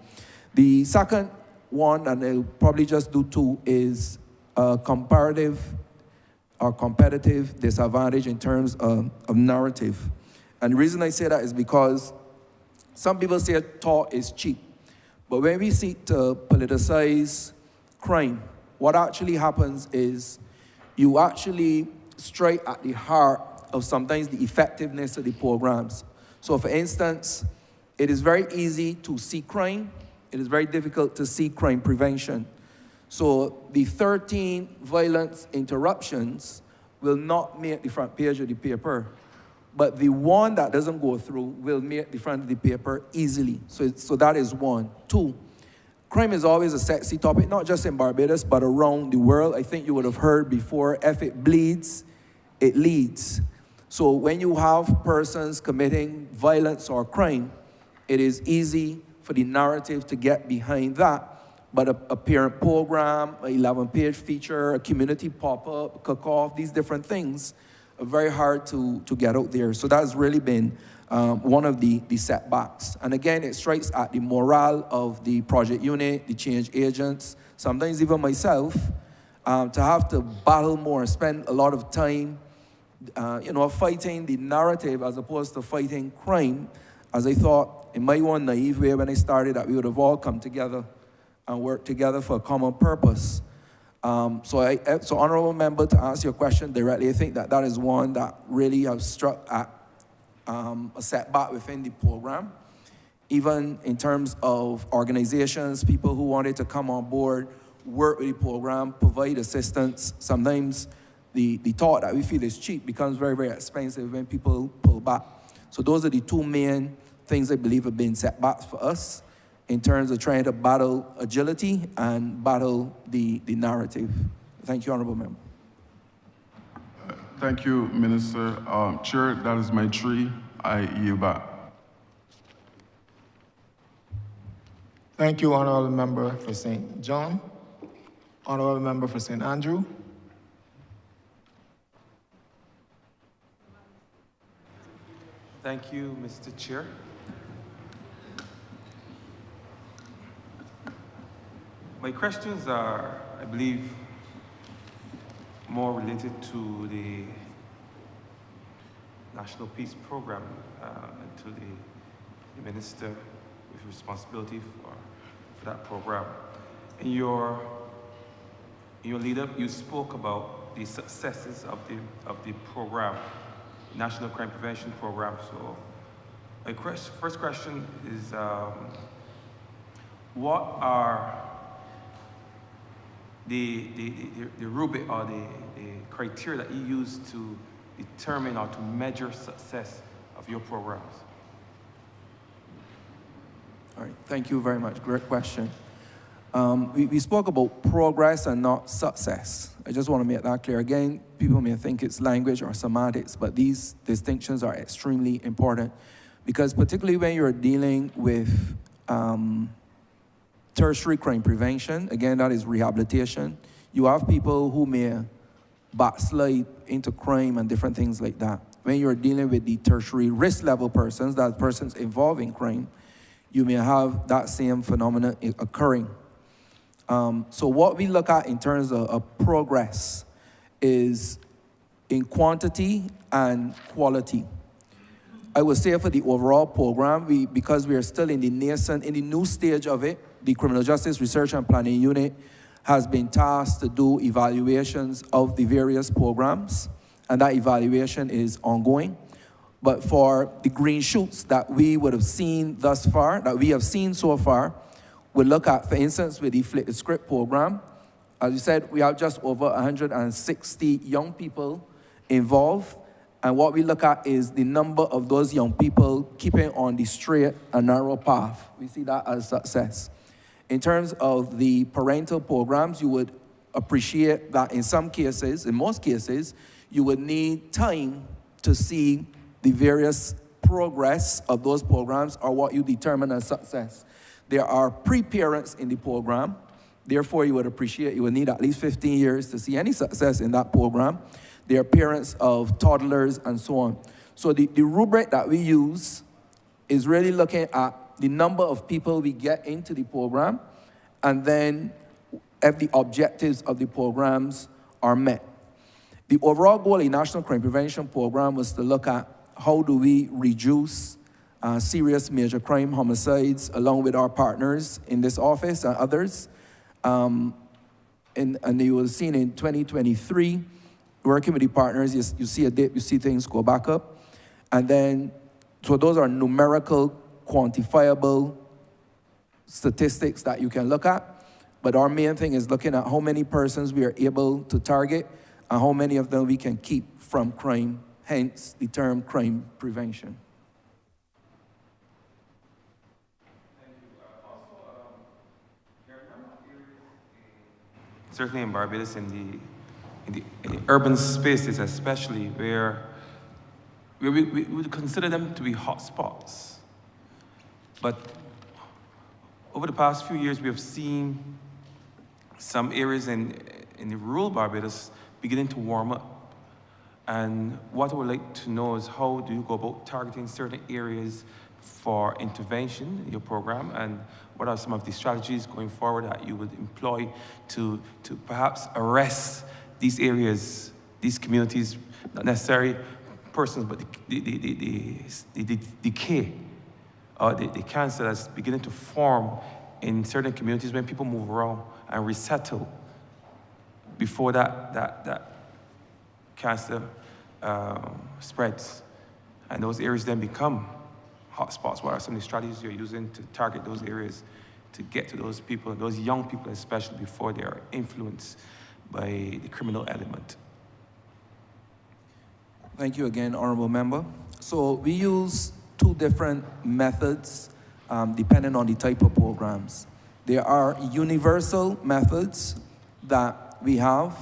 The second one, and I'll probably just do two, is comparative or competitive disadvantage in terms of narrative. And the reason I say that is because some people say thought is cheap. But when we seek to politicize crime, what actually happens is you actually strike at the heart of sometimes the effectiveness of the programs. So for instance, it is very easy to see crime. It is very difficult to see crime prevention. So the 13 violence interruptions will not make the front page of the paper. But the one that doesn't go through will make the front of the paper easily. So that is one. Two, crime is always a sexy topic, not just in Barbados, but around the world. I think you would have heard before, if it bleeds, it leads. So when you have persons committing violence or crime, it is easy for the narrative to get behind that. But a parent program, an 11-page feature, a community pop-up, cook-off, these different things, very hard to get out there. So that's really been one of the setbacks. And again, it strikes at the morale of the project unit, the change agents, sometimes even myself, to have to battle more and spend a lot of time, fighting the narrative as opposed to fighting crime, as I thought, in my one naive way when I started, that we would have all come together and work together for a common purpose. So Honourable Member, to answer your question directly, I think that is one that really has struck at a setback within the program. Even in terms of organizations, people who wanted to come on board, work with the program, provide assistance. Sometimes the thought that we feel is cheap becomes very, very expensive when people pull back. So those are the two main things I believe have been setbacks for us in terms of trying to battle agility and battle the narrative. Thank you, Honourable Member. Thank you, Minister. Chair, that is my 3. I yield back. Thank you, Honourable Member for St. John. Honourable Member for St. Andrew. Thank you, Mr. Chair. My questions are, I believe, more related to the National Peace Program and to the Minister with responsibility for that program. In your lead-up, you spoke about the successes of the program, National Crime Prevention Program. So my first question is, what are the rubric or the criteria that you use to determine or to measure success of your programs? All right, thank you very much. Great question. We spoke about progress and not success. I just want to make that clear. Again, people may think it's language or semantics, but these distinctions are extremely important because particularly when you're dealing with tertiary crime prevention, again, that is rehabilitation, you have people who may backslide into crime and different things like that. When you're dealing with the tertiary risk level persons, that persons involved in crime, you may have that same phenomenon occurring. So what we look at in terms of progress is in quantity and quality. I would say for the overall program, because we are still in the nascent, in the new stage of it, the Criminal Justice Research and Planning Unit has been tasked to do evaluations of the various programs, and that evaluation is ongoing. But for the green shoots that we would have seen thus far, that we have seen so far, we look at, for instance, with the Flip the Script program. As you said, we have just over 160 young people involved. And what we look at is the number of those young people keeping on the straight and narrow path. We see that as success. In terms of the parental programs, you would appreciate that in some cases, in most cases, you would need time to see the various progress of those programs or what you determine as success. There are pre-parents in the program. Therefore, you would appreciate, you would need at least 15 years to see any success in that program. There are parents of toddlers and so on. So the rubric that we use is really looking at the number of people we get into the program and then if the objectives of the programs are met. The overall goal of the National Crime Prevention Program was to look at how do we reduce serious major crime homicides along with our partners in this office and others. And you will have seen in 2023, working with the partners, you see a dip, you see things go back up. And then, so those are numerical, quantifiable statistics that you can look at. But our main thing is looking at how many persons we are able to target and how many of them we can keep from crime, hence the term crime prevention. Certainly in Barbados, in the urban spaces especially, where we would consider them to be hotspots. But over the past few years, we have seen some areas in the rural Barbados beginning to warm up. And what I would like to know is how do you go about targeting certain areas for intervention in your program, and what are some of the strategies going forward that you would employ to perhaps arrest these areas, these communities, not necessarily persons, but the decay or the cancer that's beginning to form in certain communities when people move around and resettle before that cancer spreads, and those areas then become hotspots. What are some of the strategies you're using to target those areas, to get to those people, those young people especially, before they are influenced by the criminal element? Thank you again, Honourable Member. So we use two different methods depending on the type of programs. There are universal methods that we have,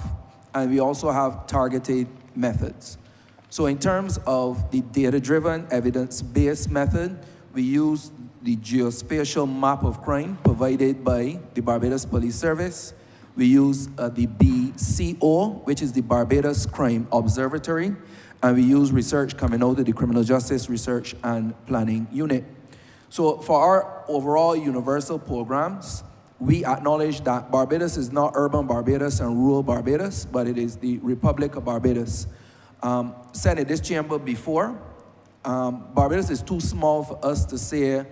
and we also have targeted methods. So in terms of the data-driven, evidence-based method, we use the geospatial map of crime provided by the Barbados Police Service. We use the BCO, which is the Barbados Crime Observatory, and we use research coming out of the Criminal Justice Research and Planning Unit. So for our overall universal programs, we acknowledge that Barbados is not urban Barbados and rural Barbados, but it is the Republic of Barbados. Said in this chamber before, Barbados is too small for us to say,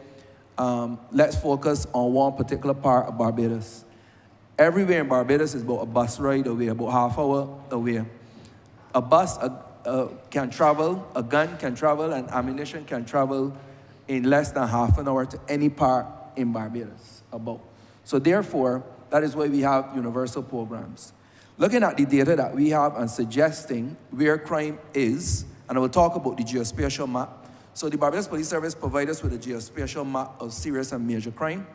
let's focus on one particular part of Barbados. Everywhere in Barbados is about a bus ride away, about half hour away. A bus can travel, a gun can travel, and ammunition can travel in less than half an hour to any part in Barbados, about. So therefore, that is why we have universal programs. Looking at the data that we have and suggesting where crime is, and I will talk about the geospatial map. So the Barbados Police Service provides us with a geospatial map of serious and major crime,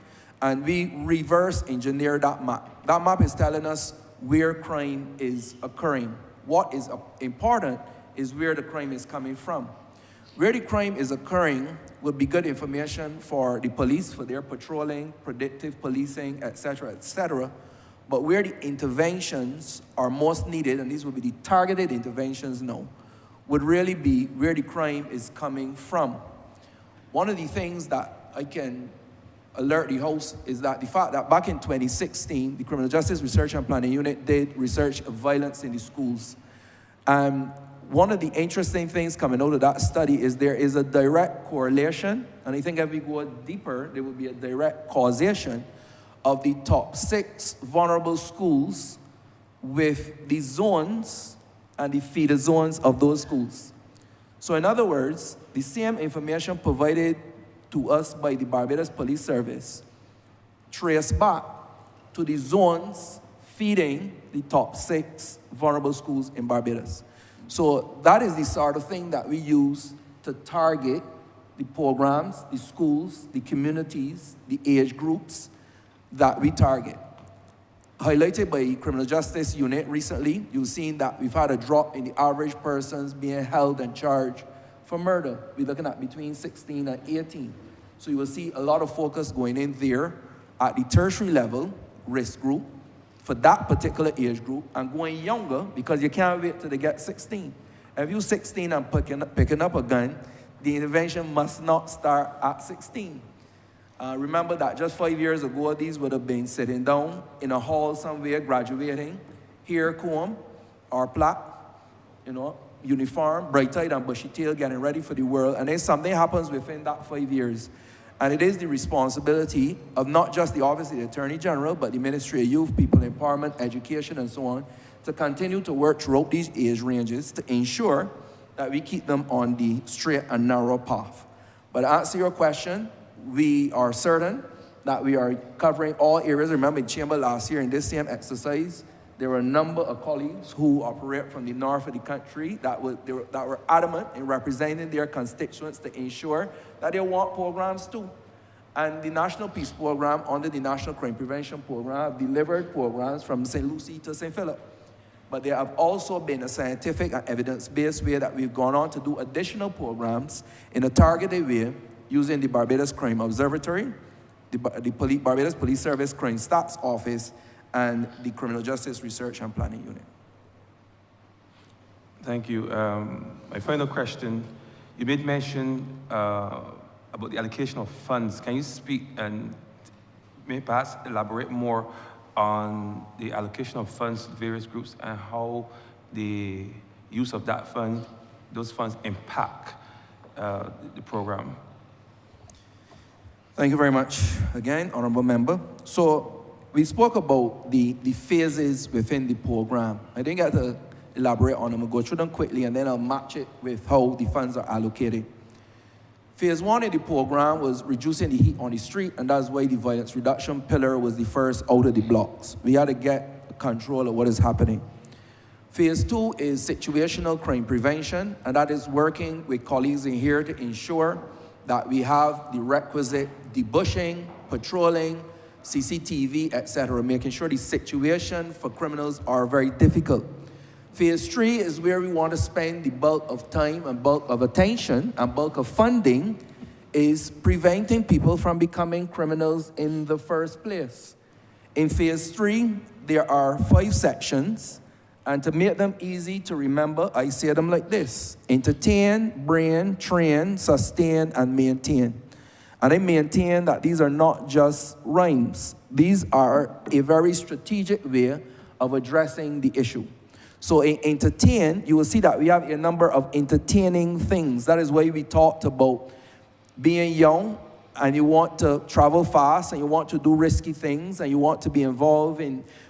and we reverse engineer that map. That map is telling us where crime is occurring. What is important is where the crime is coming from. Where the crime is occurring would be good information for the police, for their patrolling, predictive policing, etc., etc. But where the interventions are most needed, and these would be the targeted interventions now, would really be where the crime is coming from. One of the things that I can alert the House is that the fact that back in 2016, the Criminal Justice Research and Planning Unit did research of violence in the schools. One of the interesting things coming out of that study is there is a direct correlation, and I think if we go deeper, there would be a direct causation of the top 6 vulnerable schools with the zones and the feeder zones of those schools. So in other words, the same information provided to us by the Barbados Police Service trace back to the zones feeding the top 6 vulnerable schools in Barbados. So that is the sort of thing that we use to target the programs, the schools, the communities, the age groups that we target. Highlighted by Criminal Justice Unit recently, you've seen that we've had a drop in the average persons being held and charged for murder. We're looking at between 16 and 18. So you will see a lot of focus going in there at the tertiary level, risk group, for that particular age group, and going younger because you can't wait till they get 16. If you're 16 and picking up a gun, the intervention must not start at 16. Remember that just 5 years ago, these would have been sitting down in a hall somewhere, graduating, hair comb or plaque, uniform, bright-eyed and bushy-tailed, getting ready for the world, and then something happens within that 5 years. And it is the responsibility of not just the Office of the Attorney General, but the Ministry of Youth, People Empowerment, Education, and so on, to continue to work throughout these age ranges to ensure that we keep them on the straight and narrow path. But to answer your question, we are certain that we are covering all areas. Remember in Chamber last year in this same exercise, there were a number of colleagues who operate from the north of the country that were adamant in representing their constituents to ensure that they want programs too. And the National Peace Program under the National Crime Prevention Program have delivered programs from St. Lucie to St. Philip. But there have also been a scientific and evidence-based way that we've gone on to do additional programs in a targeted way using the Barbados Crime Observatory, the Barbados Police Service Crime Stats Office, and the Criminal Justice Research and Planning Unit. Thank you. My final question, you made mention about the allocation of funds. Can you speak and maybe perhaps elaborate more on the allocation of funds to various groups and how the use of those funds impact the program? Thank you very much again, Honourable Member. So we spoke about the phases within the program. I didn't get to elaborate on them. I'll go through them quickly and then I'll match it with how the funds are allocated. Phase 1 of the program was reducing the heat on the street, and that's why the violence reduction pillar was the first out of the blocks. We had to get control of what is happening. Phase 2 is situational crime prevention, and that is working with colleagues in here to ensure that we have the requisite debushing, patrolling, CCTV, etc., making sure the situation for criminals are very difficult. Phase 3 is where we want to spend the bulk of time and bulk of attention and bulk of funding, is preventing people from becoming criminals in the first place. In phase 3, there are 5 sections, and to make them easy to remember, I say them like this: entertain, brain, train, sustain, and maintain. And I maintain that these are not just rhymes. These are a very strategic way of addressing the issue. So in entertain, you will see that we have a number of entertaining things. That is why we talked about being young and you want to travel fast and you want to do risky things and you want to be involved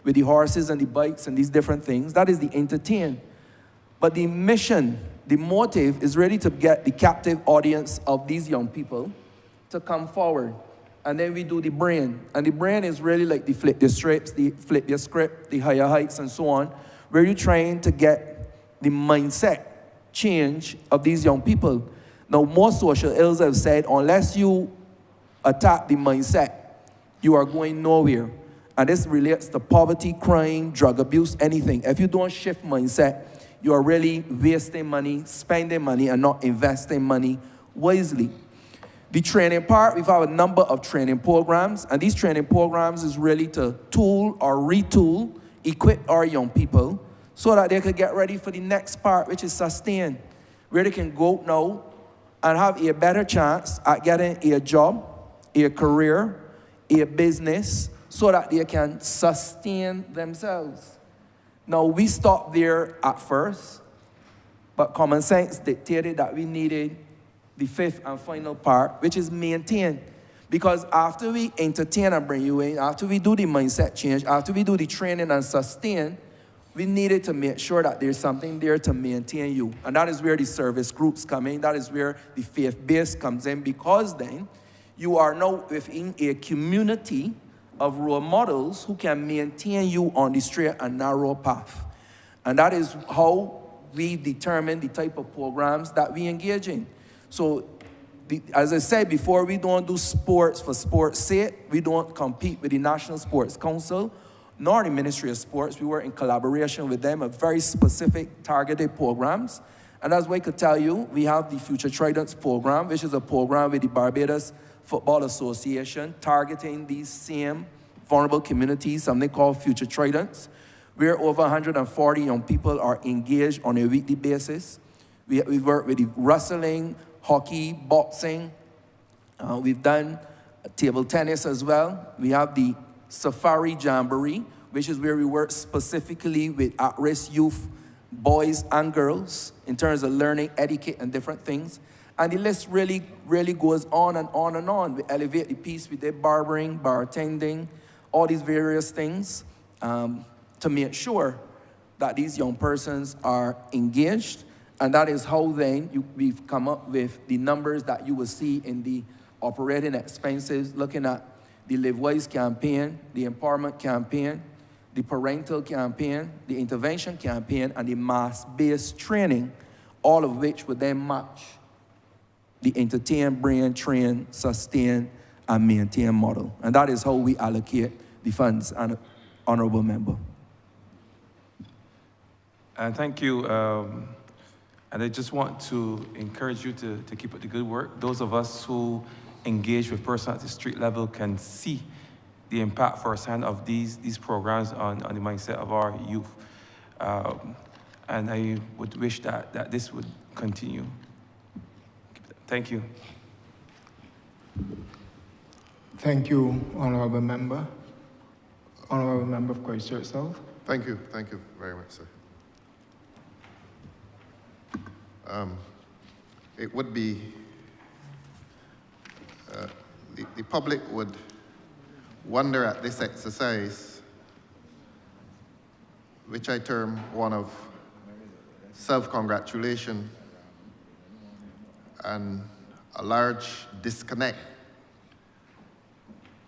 with the horses and the bikes and these different things. That is the entertain. But the mission, the motive is really to get the captive audience of these young people to come forward. And then we do the brain. And the brain is really like the flip the strips, the flip the script, the higher heights and so on, where you're trying to get the mindset change of these young people. Now, most social ills have said, unless you attack the mindset, you are going nowhere. And this relates to poverty, crime, drug abuse, anything. If you don't shift mindset, you are really wasting money, spending money, and not investing money wisely. The training part, we've had a number of training programs, and these training programs is really to tool or retool, equip our young people so that they could get ready for the next part, which is sustain, where they can go now and have a better chance at getting a job, a career, a business, so that they can sustain themselves. Now, we stopped there at first, but common sense dictated that we needed the 5th and final part, which is maintain. Because after we entertain and bring you in, after we do the mindset change, after we do the training and sustain, we needed to make sure that there's something there to maintain you. And that is where the service groups come in. That is where the faith base comes in, because then you are now within a community of role models who can maintain you on the straight and narrow path. And that is how we determine the type of programs that we engage in. So, as I said before, we don't do sports for sports' sake. We don't compete with the National Sports Council, nor the Ministry of Sports. We work in collaboration with them, a very specific targeted programs. And as I could tell you, we have the Future Tridents program, which is a program with the Barbados Football Association, targeting these same vulnerable communities, something called Future Tridents, where over 140 young people are engaged on a weekly basis. We work with the wrestling, hockey, boxing. We've done table tennis as well. We have the Safari Jamboree, which is where we work specifically with at-risk youth, boys and girls, in terms of learning etiquette and different things. And the list really, really goes on and on and on. We elevate the piece, we did barbering, bartending, all these various things to make sure that these young persons are engaged. And that is how then we've come up with the numbers that you will see in the operating expenses, looking at the Live Wise campaign, the empowerment campaign, the parental campaign, the intervention campaign, and the mass-based training, all of which would then match the entertain, brain, train, sustain, and maintain model. And that is how we allocate the funds, and Honourable Member. Thank you. And I just want to encourage you to keep up the good work. Those of us who engage with persons at the street level can see the impact firsthand of these programs on the mindset of our youth. And I would wish that this would continue. Thank you. Thank you, Honourable Member. Honourable Member of Christchurch South. Thank you very much, sir. It would be, the public would wonder at this exercise, which I term one of self-congratulation and a large disconnect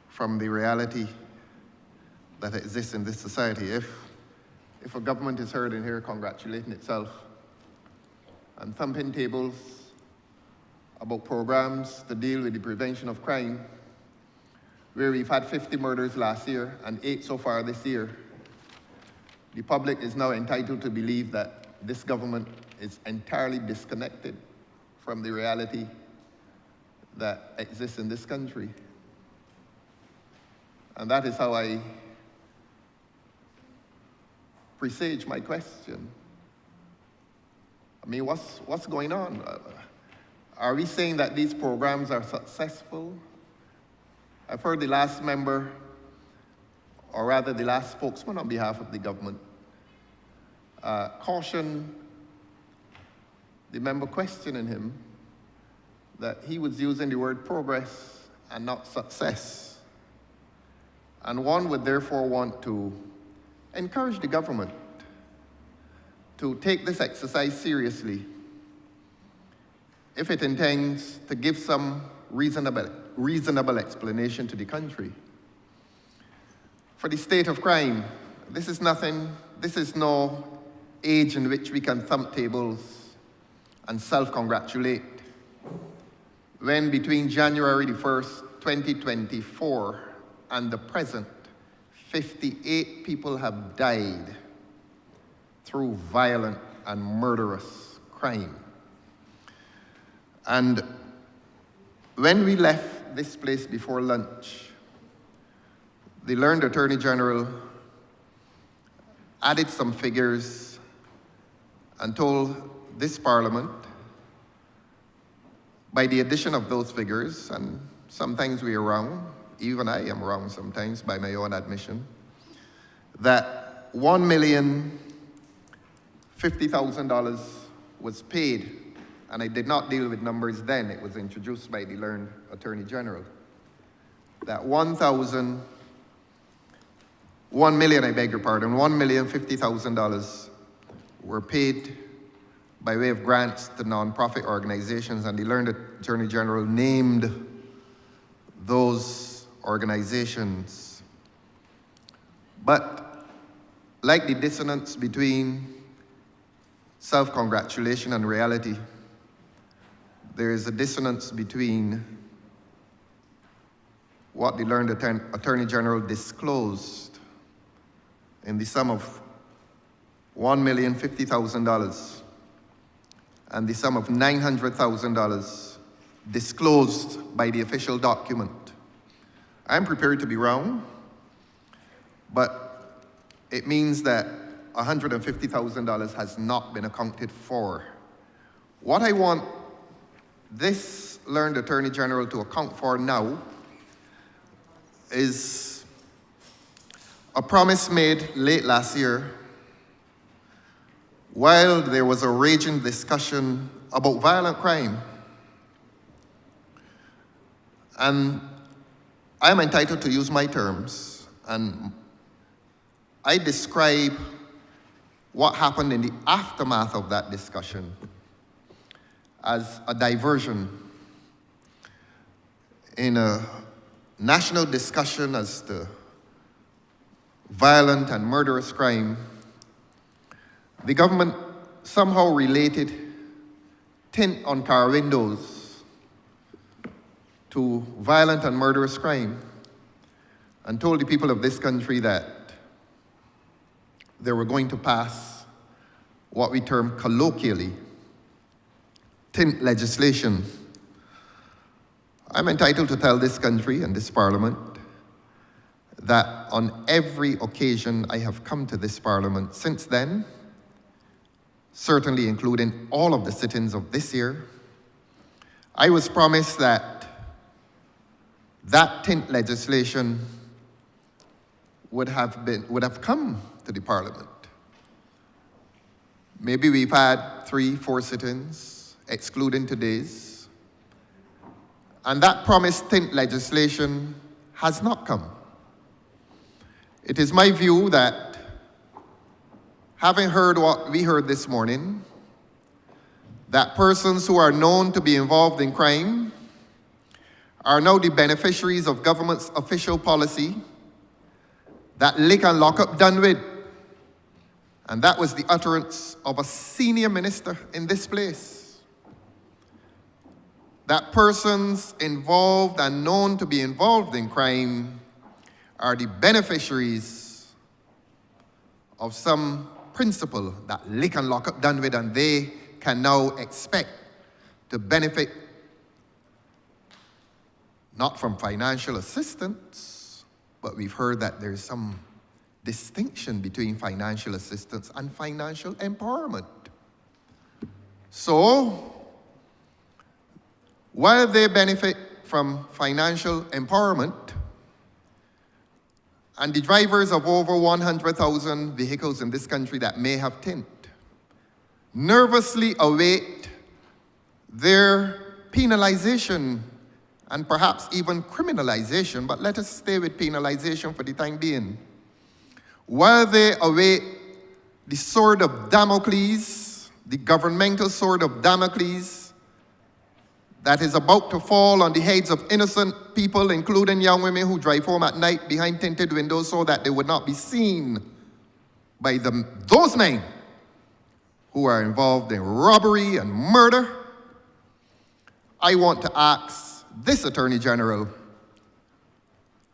from the reality that exists in this society. If a government is heard in here congratulating itself and thumping tables about programs to deal with the prevention of crime, where we've had 50 murders last year and 8 so far this year, the public is now entitled to believe that this government is entirely disconnected from the reality that exists in this country. And that is how I presage my question. I mean, what's going on? Are we saying that these programs are successful? I've heard the last member, or rather the last spokesman on behalf of the government, caution the member questioning him that he was using the word progress and not success. And one would therefore want to encourage the government to take this exercise seriously if it intends to give some reasonable explanation to the country. For the state of crime, this is no age in which we can thump tables and self-congratulate when between January the 1st, 2024 and the present, 58 people have died through violent and murderous crime. And when we left this place before lunch, the learned Attorney General added some figures and told this Parliament, by the addition of those figures, and sometimes we are wrong, even I am wrong sometimes by my own admission, that $1,050,000 was paid, and I did not deal with numbers then, it was introduced by the learned Attorney General, that $1,050,000 were paid by way of grants to nonprofit organizations, and the learned Attorney General named those organizations. But like the dissonance between self-congratulation and reality, there is a dissonance between what the learned Attorney General disclosed in the sum of $1,050,000 and the sum of $900,000 disclosed by the official document. I'm prepared to be wrong, but it means that $150,000 has not been accounted for. What I want this learned Attorney General to account for now is a promise made late last year while there was a raging discussion about violent crime. And I'm entitled to use my terms, and I describe what happened in the aftermath of that discussion as a diversion in a national discussion as to violent and murderous crime. The government somehow related tint on car windows to violent and murderous crime and told the people of this country that they were going to pass what we term colloquially tint legislation. I'm entitled to tell this country and this Parliament that on every occasion I have come to this Parliament since then, certainly including all of the sit-ins of this year, I was promised that that tint legislation would have come to the Parliament. Maybe we've had 3-4 sit-ins, excluding today's, and that promised tint legislation has not come. It is my view that, having heard what we heard this morning, that persons who are known to be involved in crime are now the beneficiaries of government's official policy that lick and lock up done with. And that was the utterance of a senior minister in this place. that persons involved and known to be involved in crime are the beneficiaries of some principle that lick and lock up done with, and they can now expect to benefit not from financial assistance, but we've heard that there's some distinction between financial assistance and financial empowerment. So, while they benefit from financial empowerment, and the drivers of over 100,000 vehicles in this country that may have tint nervously await their penalization and perhaps even criminalization, but let us stay with penalization for the time being. While they await the sword of Damocles, the governmental sword of Damocles, that is about to fall on the heads of innocent people, including young women who drive home at night behind tinted windows so that they would not be seen by those men who are involved in robbery and murder. I want to ask this Attorney General,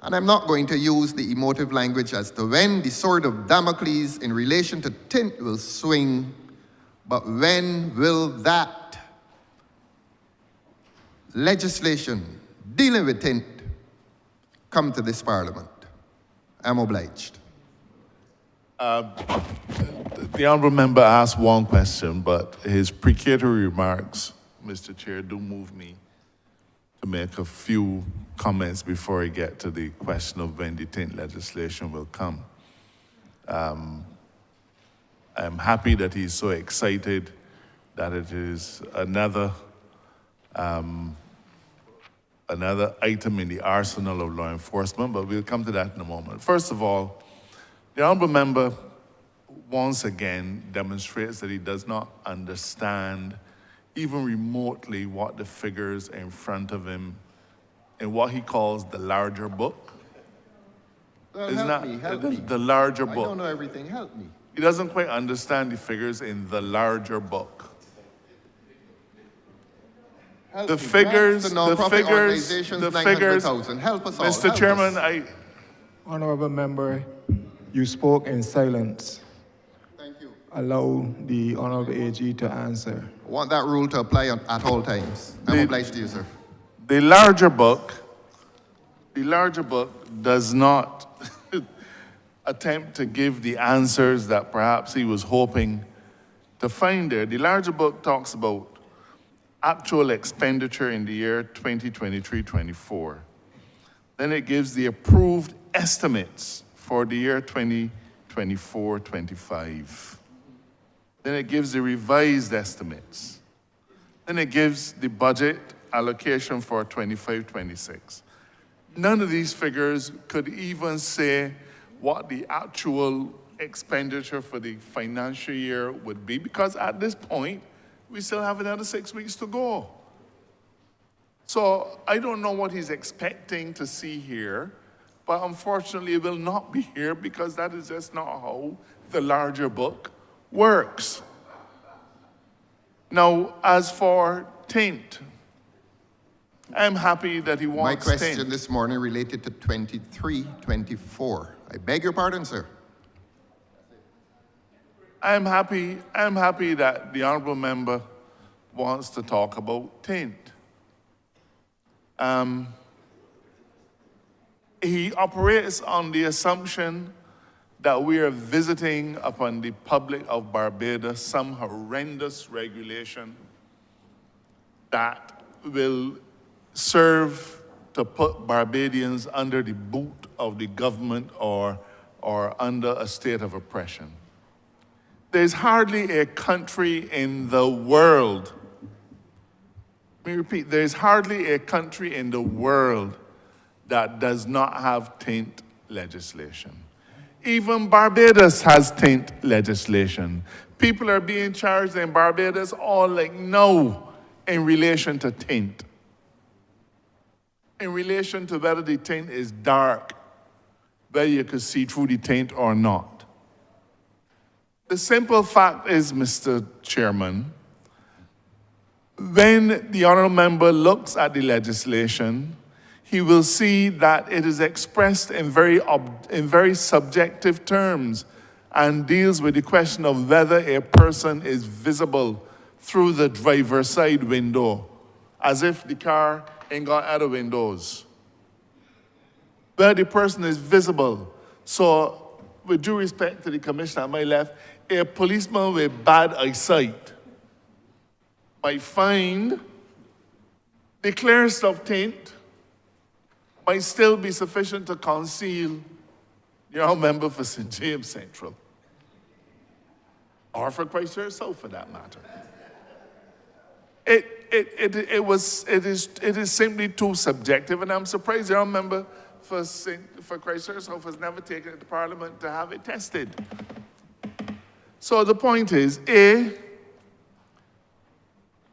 and I'm not going to use the emotive language as to when the sword of Damocles in relation to tint will swing, but when will that legislation dealing with tint come to this Parliament? I'm obliged. The honourable member asked one question, but his precatory remarks, Mr. Chair, do move me to make a few comments before I get to the question of when the tint legislation will come. I'm happy that he's so excited that it is another item in the arsenal of law enforcement, but we'll come to that in a moment. First of all, the honourable member once again demonstrates that he does not understand even remotely what the figures in front of him in what he calls the larger book. Well, Isn't help that me, help me. the larger book? I don't know everything, help me. He doesn't quite understand the figures in the larger book. Help The me. figures, Grants to the nonprofit figures, organizations, the figures. 900,000. Help us all. Mr. help Chairman, us. Honourable member, you spoke in silence. Thank you. Allow the Honourable AG to answer. I want that rule to apply at all times. I'm obliged to you, sir. The larger book does not attempt to give the answers that perhaps he was hoping to find there. The larger book talks about actual expenditure in the year 2023-24. Then it gives the approved estimates for the year 2024-25. Then it gives the revised estimates. Then it gives the budget allocation for 25-26. None of these figures could even say what the actual expenditure for the financial year would be, because at this point, we still have another 6 weeks to go. So I don't know what he's expecting to see here, but unfortunately it will not be here because that is just not how the larger book works. Now, as for Tint, I'm happy that he wants My question Tint. this morning related to 23-24. I beg your pardon, sir. I'm happy that the honourable member wants to talk about Tint. He operates on the assumption that we are visiting upon the public of Barbados some horrendous regulation that will serve to put Barbadians under the boot of the government or under a state of oppression. There's hardly a country in the world, let me repeat, there's hardly a country in the world that does not have Tint legislation. Even Barbados has Tint legislation. People are being charged in Barbados all like no in relation to Tint. In relation to whether the tint is dark, whether you could see through the tint or not. The simple fact is, Mr. Chairman, when the honourable member looks at the legislation, he will see that it is expressed in very subjective terms and deals with the question of whether a person is visible through the driver's side window, as if the car ain't got other windows. Where the person is visible. So, with due respect to the commissioner at my left, a policeman with bad eyesight might find the clearest of tint might still be sufficient to conceal your member for St. James Central. Or for Christchurch South, for that matter. It is simply too subjective, and I'm surprised your member for Christchurch South has never taken it to Parliament to have it tested. So the point is,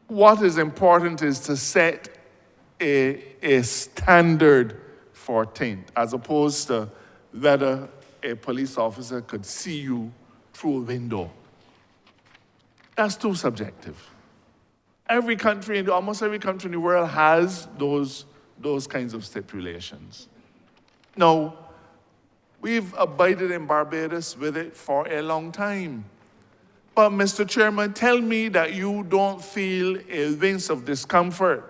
what is important is to set a standard for tint, as opposed to whether a police officer could see you through a window. That's too subjective. Almost every country in the world has those kinds of stipulations. Now, we've abided in Barbados with it for a long time. But Mr. Chairman, tell me that you don't feel a wince of discomfort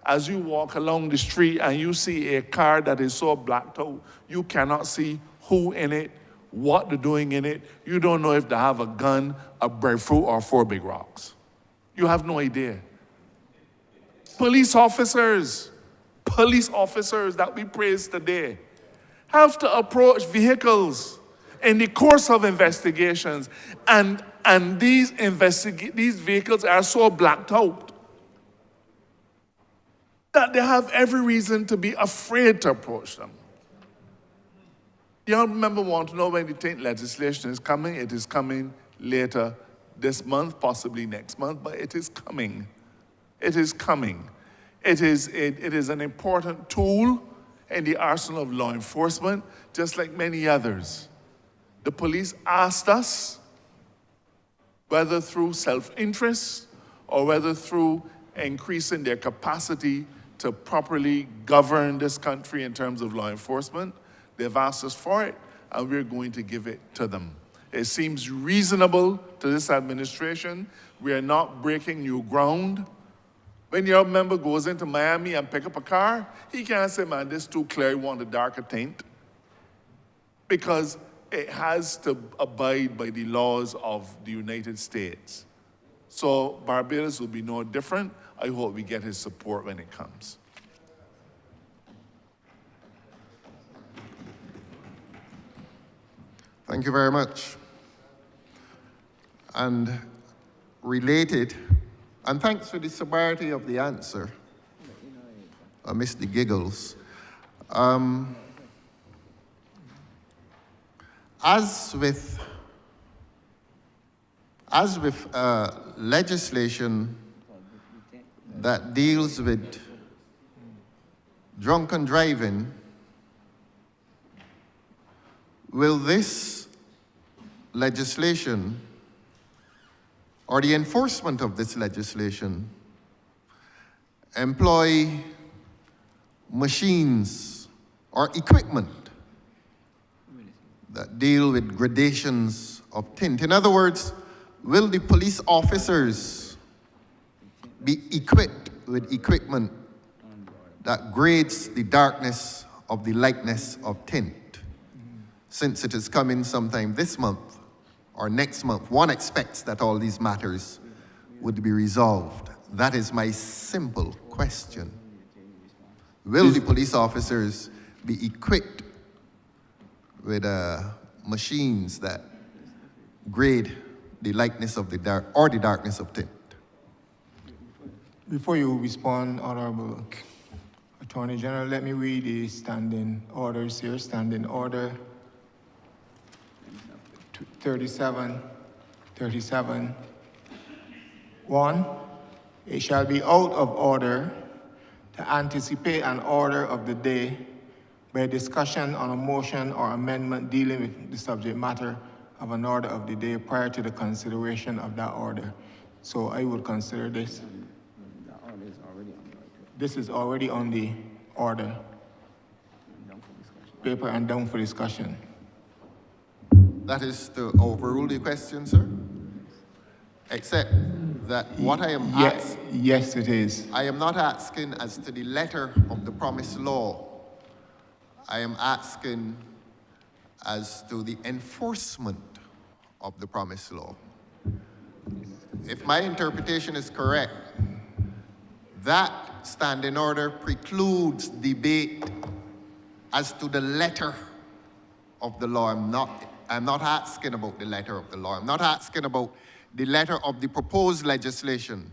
as you walk along the street and you see a car that is so blacked out, you cannot see who in it, what they're doing in it. You don't know if they have a gun, a breadfruit, or 4 big rocks. You have no idea. Police officers that we praise today have to approach vehicles in the course of investigations, and these vehicles are so blacked out that they have every reason to be afraid to approach them. Young member want to know when the Tint legislation is coming. It is coming later this month, possibly next month, but it is coming. It is coming. It is an important tool in the arsenal of law enforcement, just like many others. The police asked us, whether through self-interest or whether through increasing their capacity to properly govern this country in terms of law enforcement, they've asked us for it, and we're going to give it to them. It seems reasonable to this administration. We are not breaking new ground. When your member goes into Miami and pick up a car, he can't say, man, this is too clear, you want a darker tint. Because it has to abide by the laws of the United States. So Barbados will be no different. I hope we get his support when it comes. Thank you very much. And related, and thanks for the sobriety of the answer, Mr. Giggles. As with legislation that deals with drunken driving, will this legislation or the enforcement of this legislation employ machines or equipment that deal with gradations of tint? In other words, will the police officers be equipped with equipment that grades the darkness of the lightness of tint? Since it is coming sometime this month or next month, one expects that all these matters would be resolved. That is my simple question. Will the police officers be equipped with machines that grade the lightness of the dark or the darkness of tint? Before you respond, Honourable Attorney General, let me read the standing orders here. Standing order 37. 1, it shall be out of order to anticipate an order of the day by a discussion on a motion or amendment dealing with the subject matter of an order of the day prior to the consideration of that order. So I would consider this. This is already on the order. Paper and down for discussion. That is to overrule the question, sir? Except that what I am asking, Yes, it is. I am not asking as to the letter of the promised law. I am asking as to the enforcement of the promised law. If my interpretation is correct, that standing order precludes debate as to the letter of the law. I'm not asking about the letter of the law. I'm not asking about the letter of the proposed legislation.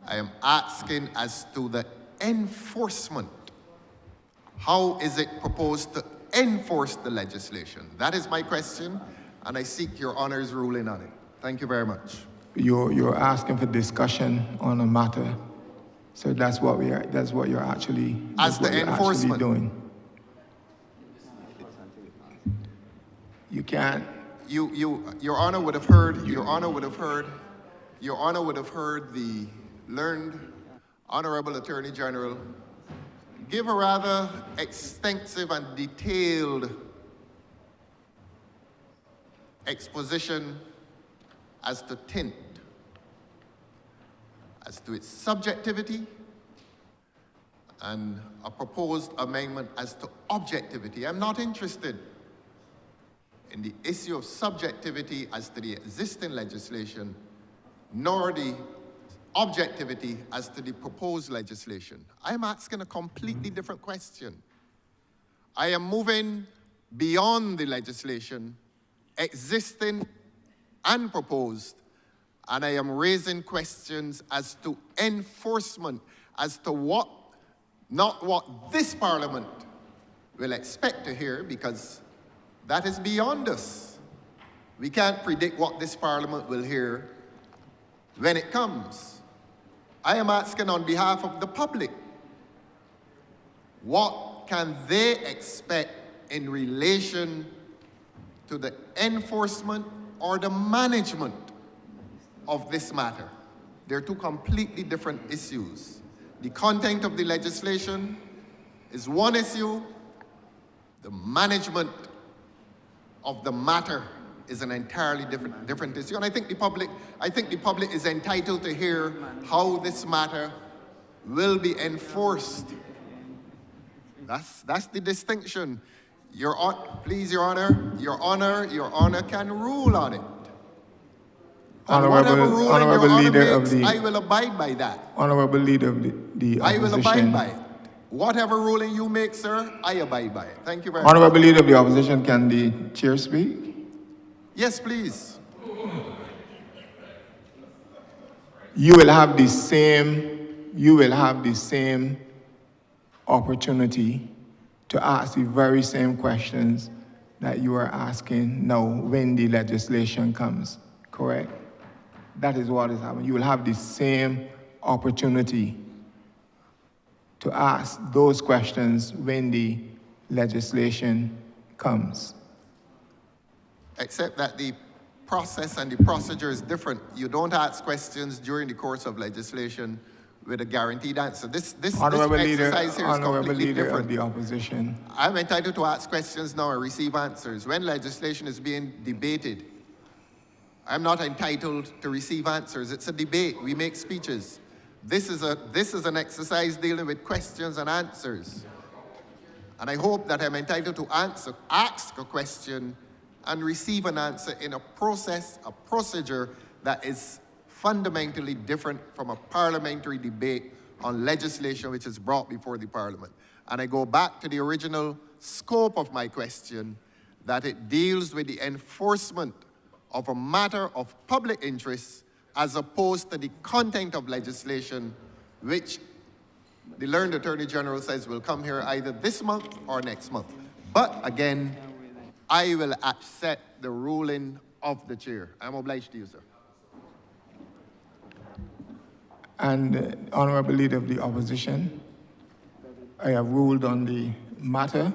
I am asking as to the enforcement. How is it proposed to enforce the legislation? That is my question, and I seek your honor's ruling on it. Thank you very much. You're asking for discussion on a matter, so that's what we are. That's what you're actually. As the enforcement doing. You can't. Your honor would have heard. Your honor would have heard. Your honor would have heard the learned Honorable Attorney General give a rather extensive and detailed exposition as to Tint, as to its subjectivity, and a proposed amendment as to objectivity. I'm not interested in the issue of subjectivity as to the existing legislation, nor the objectivity as to the proposed legislation. I am asking a completely different question. I am moving beyond the legislation existing and proposed, and I am raising questions as to enforcement, as to what, not what this Parliament will expect to hear, because that is beyond us. We can't predict what this Parliament will hear when it comes. I am asking on behalf of the public, what can they expect in relation to the enforcement or the management of this matter? They're two completely different issues. The content of the legislation is one issue. The management of the matter is an entirely different issue. And I think the public is entitled to hear how this matter will be enforced. That's the distinction. Please, Your Honor can rule on it. And whatever ruling Your Honor makes, I will abide by that. Honorable Leader of the Opposition. I will abide by it. Whatever ruling you make, sir, I abide by it. Thank you very much. Honorable Leader of the Opposition, can the chair speak? Yes, please. You will have the same opportunity to ask the very same questions that you are asking now when the legislation comes, correct? That is what is happening. You will have the same opportunity to ask those questions when the legislation comes. Except that the process and the procedure is different. You don't ask questions during the course of legislation with a guaranteed answer. This exercise here is completely different. Of the Opposition. I'm entitled to ask questions now and receive answers. When legislation is being debated, I'm not entitled to receive answers. It's a debate. We make speeches. This is an exercise dealing with questions and answers. And I hope that I'm entitled to ask a question and receive an answer in a procedure that is fundamentally different from a parliamentary debate on legislation which is brought before the Parliament. And I go back to the original scope of my question, that it deals with the enforcement of a matter of public interest as opposed to the content of legislation which the learned Attorney General says will come here either this month or next month. But again, I will accept the ruling of the chair. I'm obliged to you, sir. And Honorable Leader of the Opposition, I have ruled on the matter.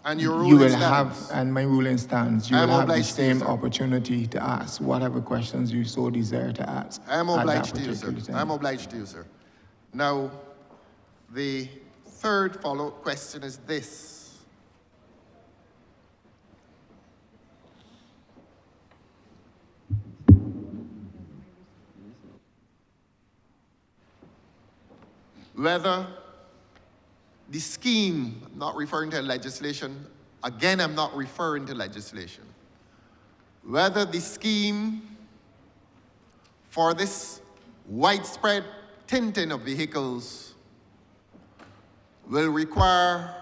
And your You ruling will stands. have, and my ruling stands, you I will am have the obliged to you, same sir. opportunity to ask whatever questions you so desire to ask. I am at that obliged to you, sir. particular time. I am obliged to you, sir. Now, the third follow-up question is this. Whether the scheme, I'm not referring to legislation, again, I'm not referring to legislation, whether the scheme for this widespread tinting of vehicles will require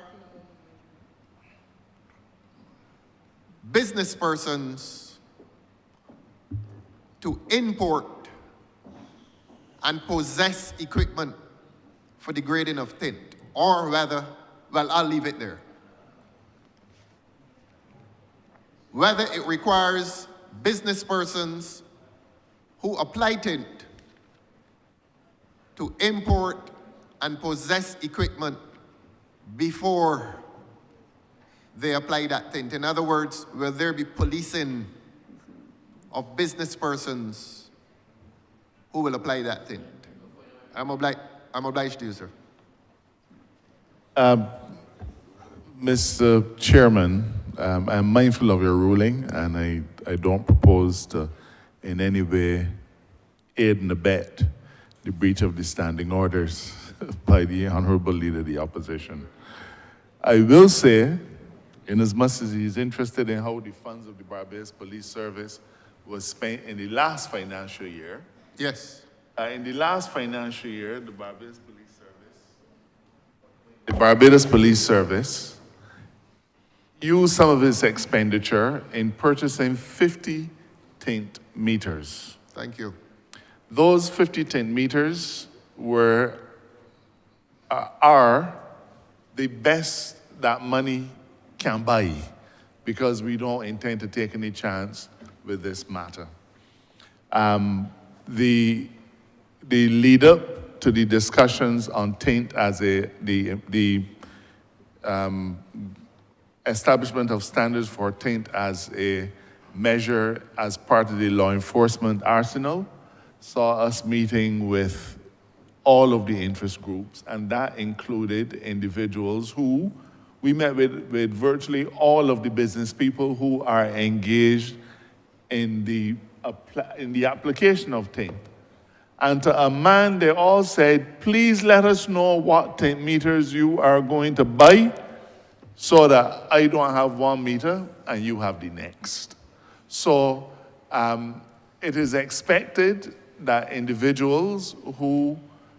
business persons to import and possess equipment for the grading of tint, or whether, well, I'll leave it there. Whether it requires business persons who apply tint to import and possess equipment before they apply that tint. In other words, will there be policing of business persons who will apply that tint? I'm obliged to you, sir. Mr. Chairman, I'm mindful of your ruling, and I don't propose to in any way aid and abet the breach of the standing orders by the Honourable Leader of the Opposition. I will say, inasmuch as he's interested in how the funds of the Barbados Police Service was spent in the last financial year. Yes. In the last financial year, the Barbados Police Service used some of its expenditure in purchasing 50 tint meters. Thank you. Those 50 tint meters are the best that money can buy, because we don't intend to take any chance with this matter. The lead up to the discussions on tint as the establishment of standards for tint as a measure as part of the law enforcement arsenal saw us meeting with all of the interest groups, and that included individuals who we met with virtually all of the business people who are engaged in the application of tint. And to a man, they all said, please let us know what tint meters you are going to buy so that I don't have one meter and you have the next. So it is expected that individuals who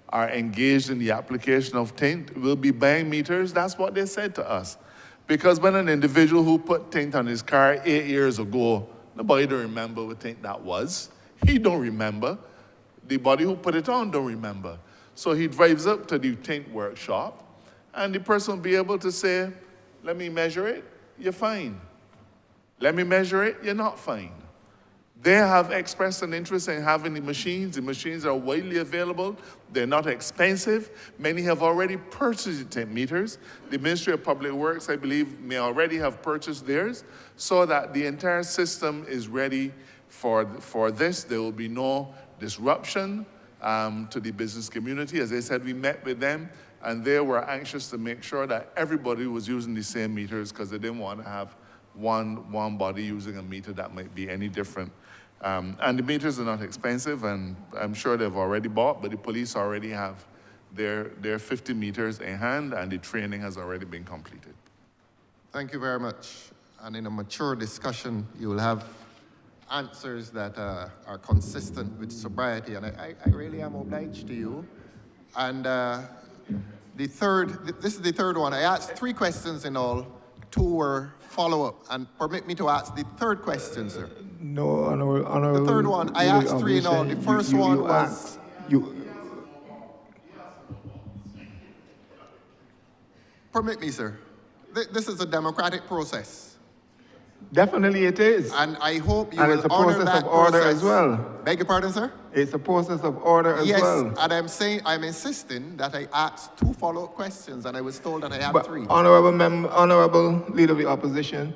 are engaged in the application of tint will be buying meters. That's what they said to us. Because when an individual who put tint on his car 8 years ago, nobody don't remember what tint that was. He don't remember. The body who put it on don't remember. So he drives up to the tint workshop, and the person will be able to say, let me measure it, you're fine. Let me measure it, you're not fine. They have expressed an interest in having the machines. The machines are widely available. They're not expensive. Many have already purchased the tint meters. The Ministry of Public Works, I believe, may already have purchased theirs, so that the entire system is ready for this. There will be no disruption to the business community. As I said, we met with them, and they were anxious to make sure that everybody was using the same meters, because they didn't want to have one body using a meter that might be any different. And the meters are not expensive, and I'm sure they've already bought, but the police already have their 50 meters in hand, and the training has already been completed. Thank you very much. And in a mature discussion, you will have answers that are consistent with sobriety, and I really am obliged to you. And this is the third one. I asked 3 questions in all, 2 were follow-up, and permit me to ask the third question, sir. No, Honourable. The third one, I asked 3 in all. The first one was... Permit me, sir. This is a democratic process. Definitely it is. And I hope you And will it's a honor process that of order process. as well. Beg your pardon, sir? It's a process of order as Yes, well. and I'm insisting that I ask 2 follow-up questions, and I was told that I have But 3. Honorable Leader of the Opposition,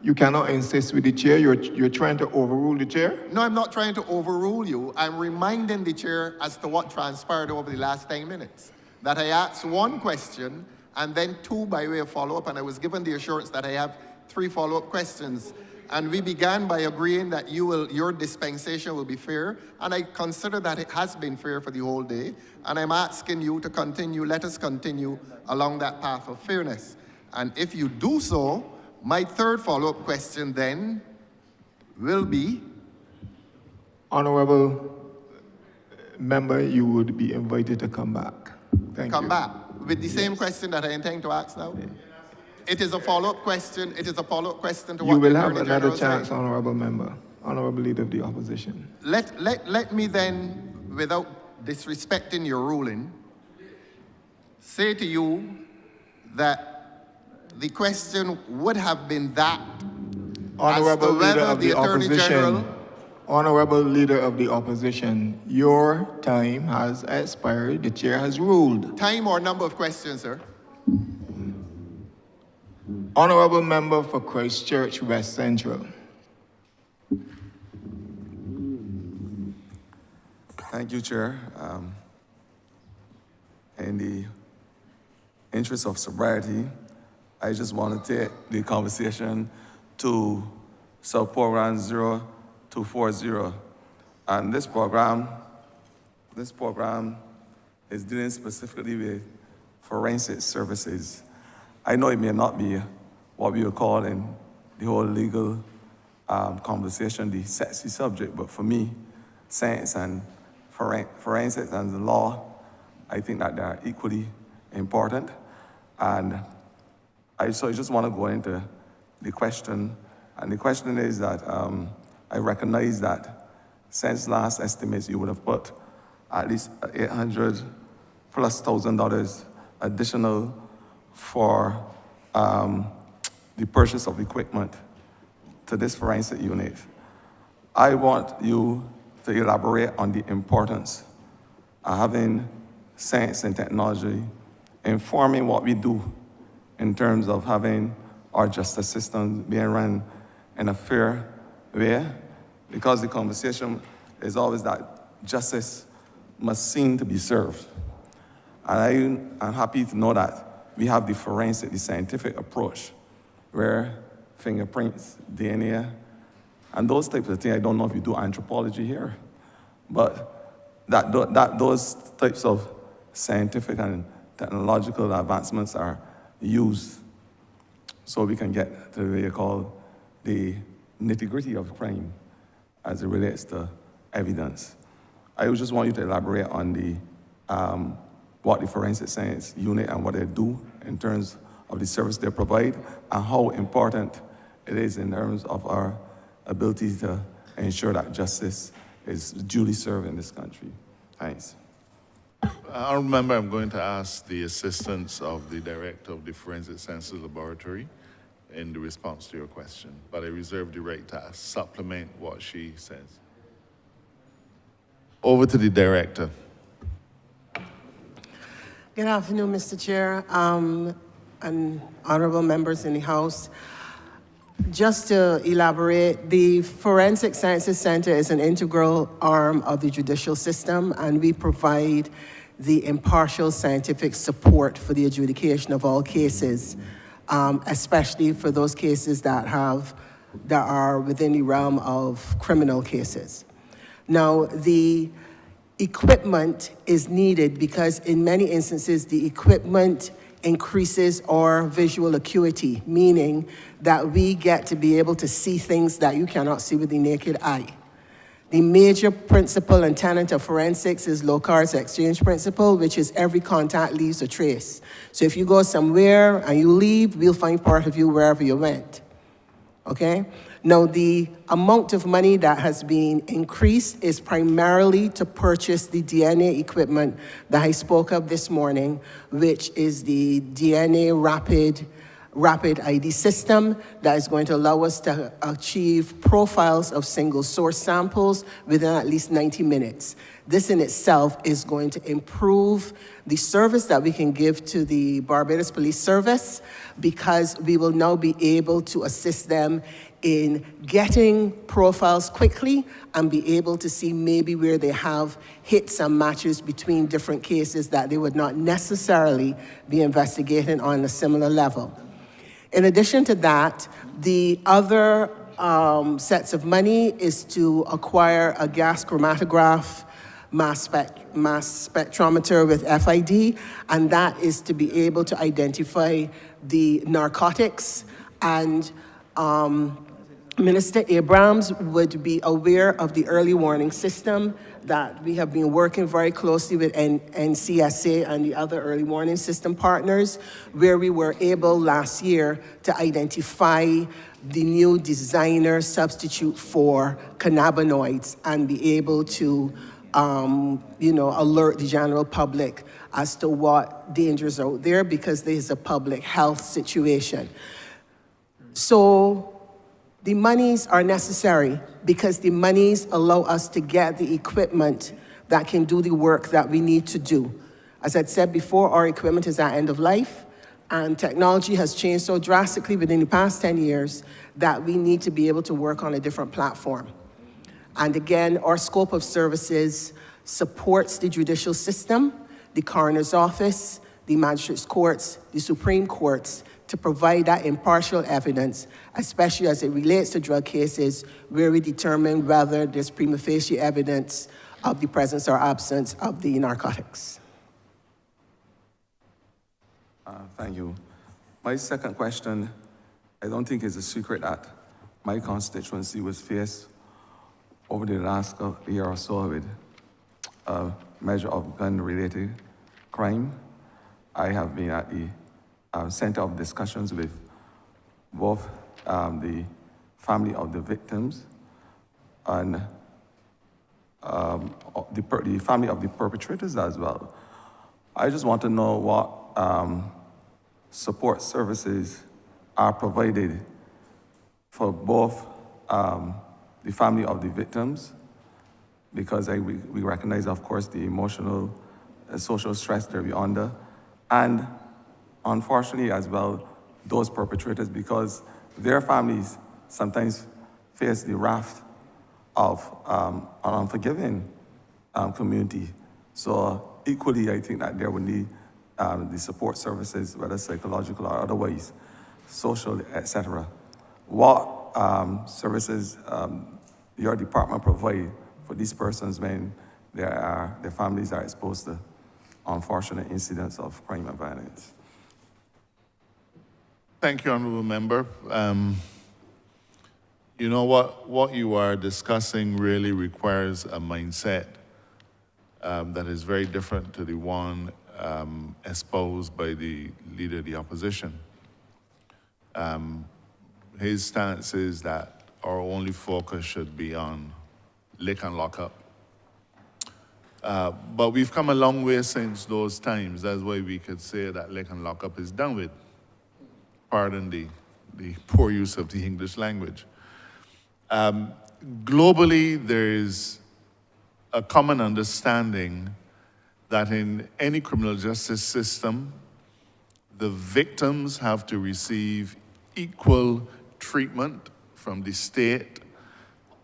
you cannot insist with the chair. You're trying to overrule the chair. No, I'm not trying to overrule you. I'm reminding the chair as to what transpired over the last 10 minutes. That I asked 1 question and then 2 by way of follow-up, and I was given the assurance that I have 3 follow-up questions. And we began by agreeing that your dispensation will be fair, and I consider that it has been fair for the whole day. And I'm asking you to continue, let us continue along that path of fairness. And if you do so, my 3rd follow-up question then will be, Honorable member, you would be invited to come back. Thank you. come back with the same question that I intend to ask now. It is a follow-up question. It is a follow-up question to what You will the have Attorney another General chance, said. Honorable member, Honorable Leader of the Opposition. Let me then, without disrespecting your ruling, say to you that the question would have been that Honorable Leader whether of the Attorney General. Opposition, Honorable Leader of the Opposition, your time has expired. The chair has ruled. Time or number of questions, sir? Honorable member for Christchurch West Central. Thank you, Chair. In the interest of sobriety, I just want to take the conversation to sub-program 0240. And this program is dealing specifically with forensic services. I know it may not be what we would call in the whole legal conversation the sexy subject, but for me, science and forensics and the law, I think that they are equally important. And I just want to go into the question. And the question is that I recognize that since last estimates, you would have put at least $800,000+ additional for the purchase of equipment to this forensic unit. I want you to elaborate on the importance of having science and technology informing what we do in terms of having our justice system being run in a fair way, because the conversation is always that justice must seem to be served. And I'm happy to know that we have the forensic, the scientific approach, where fingerprints, DNA, and those types of things. I don't know if you do anthropology here, but those types of scientific and technological advancements are used so we can get to what you call the nitty-gritty of crime as it relates to evidence. I just want you to elaborate on the what the forensic science unit and what they do in terms of the service they provide, and how important it is in terms of our ability to ensure that justice is duly served in this country. Thanks. I remember I'm going to ask the assistance of the director of the Forensic Sciences Laboratory in the response to your question, but I reserve the right to supplement what she says. Over to the director. Good afternoon, Mr. Chair, and honorable members in the House. Just to elaborate, the Forensic Sciences Center is an integral arm of the judicial system, and we provide the impartial scientific support for the adjudication of all cases, especially for those cases that are within the realm of criminal cases. Now, the equipment is needed because in many instances, the equipment increases our visual acuity, meaning that we get to be able to see things that you cannot see with the naked eye. The major principle and tenet of forensics is Locard's exchange principle, which is every contact leaves a trace. So if you go somewhere and you leave, we'll find part of you wherever you went, okay? Now, the amount of money that has been increased is primarily to purchase the DNA equipment that I spoke of this morning, which is the DNA rapid rapid ID system that is going to allow us to achieve profiles of single source samples within at least 90 minutes. This in itself is going to improve the service that we can give to the Barbados Police Service, because we will now be able to assist them in getting profiles quickly and be able to see maybe where they have hits and matches between different cases that they would not necessarily be investigating on a similar level. In addition to that, the other sets of money is to acquire a gas chromatograph, mass spectrometer with FID, and that is to be able to identify the narcotics. And Minister Abrams would be aware of the early warning system that we have been working very closely with NCSA and the other early warning system partners, where we were able last year to identify the new designer substitute for cannabinoids and be able to alert the general public as to what dangers are out there, because there is a public health situation. So the monies are necessary because the monies allow us to get the equipment that can do the work that we need to do. As I said before, our equipment is at end of life, and technology has changed so drastically within the past 10 years that we need to be able to work on a different platform. And again, our scope of services supports the judicial system, the coroner's office, the magistrates' courts, the Supreme Courts, to provide that impartial evidence, especially as it relates to drug cases where we determine whether there's prima facie evidence of the presence or absence of the narcotics. Thank you. My second question, I don't think it's a secret that my constituency was faced over the last year or so with a measure of gun-related crime. I have been at the center of discussions with both the family of the victims and the family of the perpetrators as well. I just want to know what support services are provided for both the family of the victims, because we recognize, of course, the emotional and social stress they're under, and unfortunately as well, those perpetrators, because their families sometimes face the wrath of an unforgiving community. So equally, I think that there would need the support services, whether psychological or otherwise, social, etc. What services your department provide for these persons when their families are exposed to unfortunate incidents of crime and violence? Thank you, Honourable Member. You know what you are discussing really requires a mindset that is very different to the one espoused by the Leader of the Opposition. His stance is that our only focus should be on lick and lock up. But we've come a long way since those times. That's why we could say that lick and lock up is done with. Pardon the poor use of the English language. Globally, there is a common understanding that in any criminal justice system, the victims have to receive equal treatment from the state,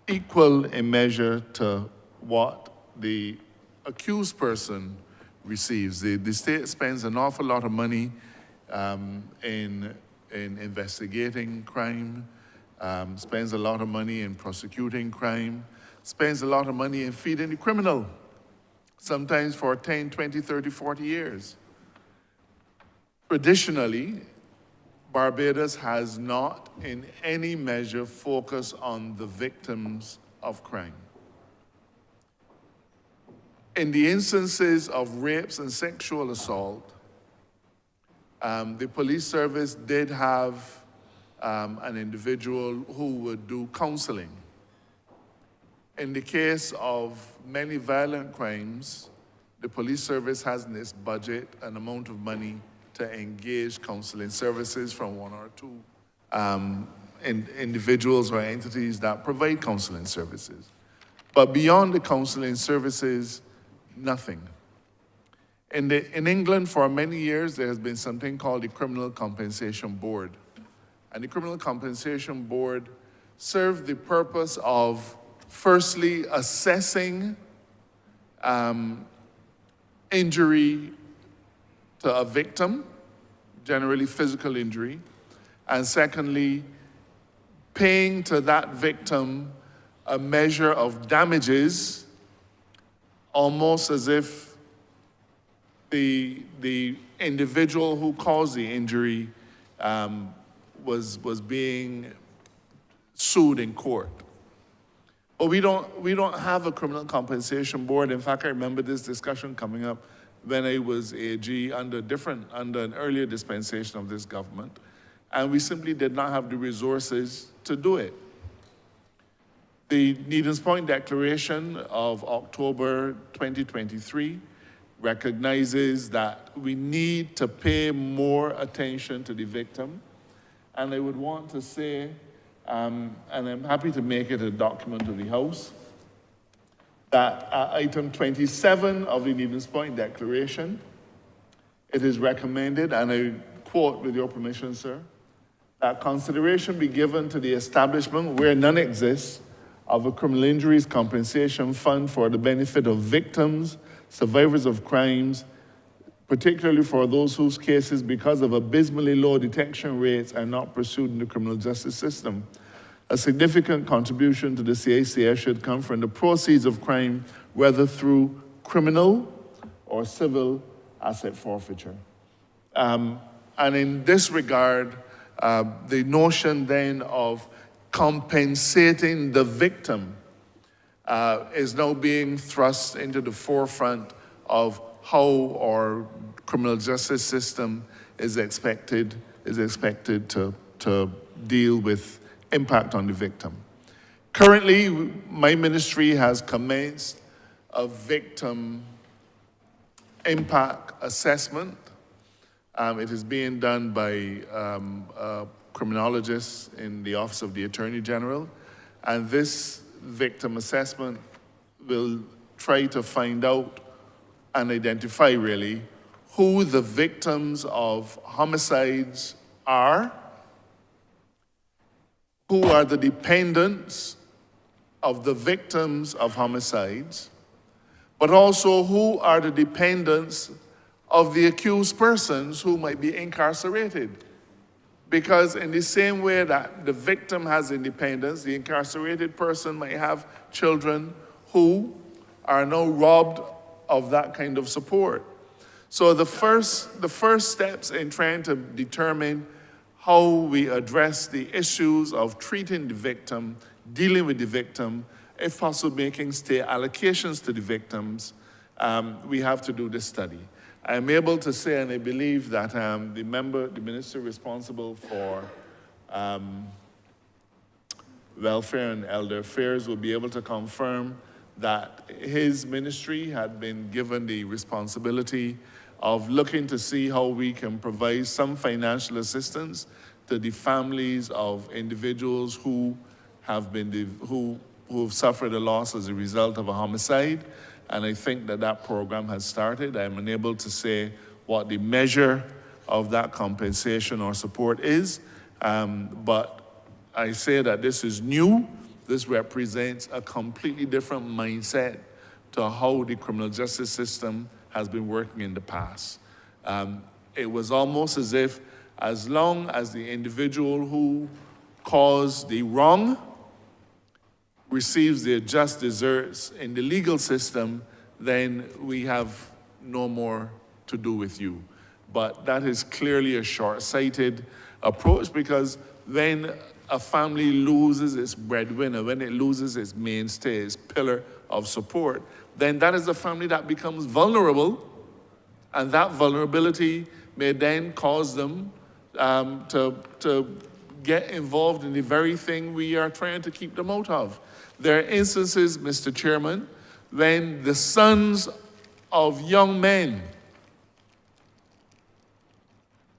equal in measure to what the accused person receives. The state spends an awful lot of money in investigating crime, spends a lot of money in prosecuting crime, spends a lot of money in feeding the criminal, sometimes for 10, 20, 30, 40 years. Traditionally, Barbados has not in any measure focused on the victims of crime. In the instances of rapes and sexual assault, the police service did have an individual who would do counseling. In the case of many violent crimes, the police service has in its budget an amount of money to engage counseling services from one or two individuals or entities that provide counseling services. But beyond the counseling services, nothing. In England, for many years, there has been something called the Criminal Compensation Board. And the Criminal Compensation Board served the purpose of, firstly, assessing injury to a victim, generally physical injury, and secondly, paying to that victim a measure of damages, almost as if the individual who caused the injury was being sued in court. But we don't have a criminal compensation board. In fact, I remember this discussion coming up when I was AG under an earlier dispensation of this government, and we simply did not have the resources to do it. The Needham's Point Declaration of October 2023 recognizes that we need to pay more attention to the victim. And I would want to say, and I'm happy to make it a document of the House, that item 27 of the Needham's Point Declaration, it is recommended, and I quote with your permission, sir, that consideration be given to the establishment, where none exists, of a criminal injuries compensation fund for the benefit of victims, survivors of crimes, particularly for those whose cases, because of abysmally low detection rates, are not pursued in the criminal justice system. A significant contribution to the CICF should come from the proceeds of crime, whether through criminal or civil asset forfeiture. And in this regard, the notion then of compensating the victim is now being thrust into the forefront of how our criminal justice system is expected to deal with impact on the victim. Currently, my ministry has commenced a victim impact assessment. It is being done by criminologists in the Office of the Attorney General, and this victim assessment will try to find out and identify really who the victims of homicides are, who are the dependents of the victims of homicides, but also who are the dependents of the accused persons who might be incarcerated. Because in the same way that the victim has independence, the incarcerated person might have children who are now robbed of that kind of support. So the first steps in trying to determine how we address the issues of treating the victim, dealing with the victim, if possible making state allocations to the victims, we have to do this study. I'm able to say, and I believe that the minister responsible for welfare and elder affairs will be able to confirm that his ministry had been given the responsibility of looking to see how we can provide some financial assistance to the families of individuals who have suffered a loss as a result of a homicide. And I think that program has started. I'm unable to say what the measure of that compensation or support is, but I say that this is new. This represents a completely different mindset to how the criminal justice system has been working in the past. It was almost as if as long as the individual who caused the wrong receives their just deserts in the legal system, then we have no more to do with you. But that is clearly a short-sighted approach, because when a family loses its breadwinner, when it loses its mainstay, its pillar of support, then that is a family that becomes vulnerable, and that vulnerability may then cause them to get involved in the very thing we are trying to keep them out of. There are instances, Mr. Chairman, when the sons of young men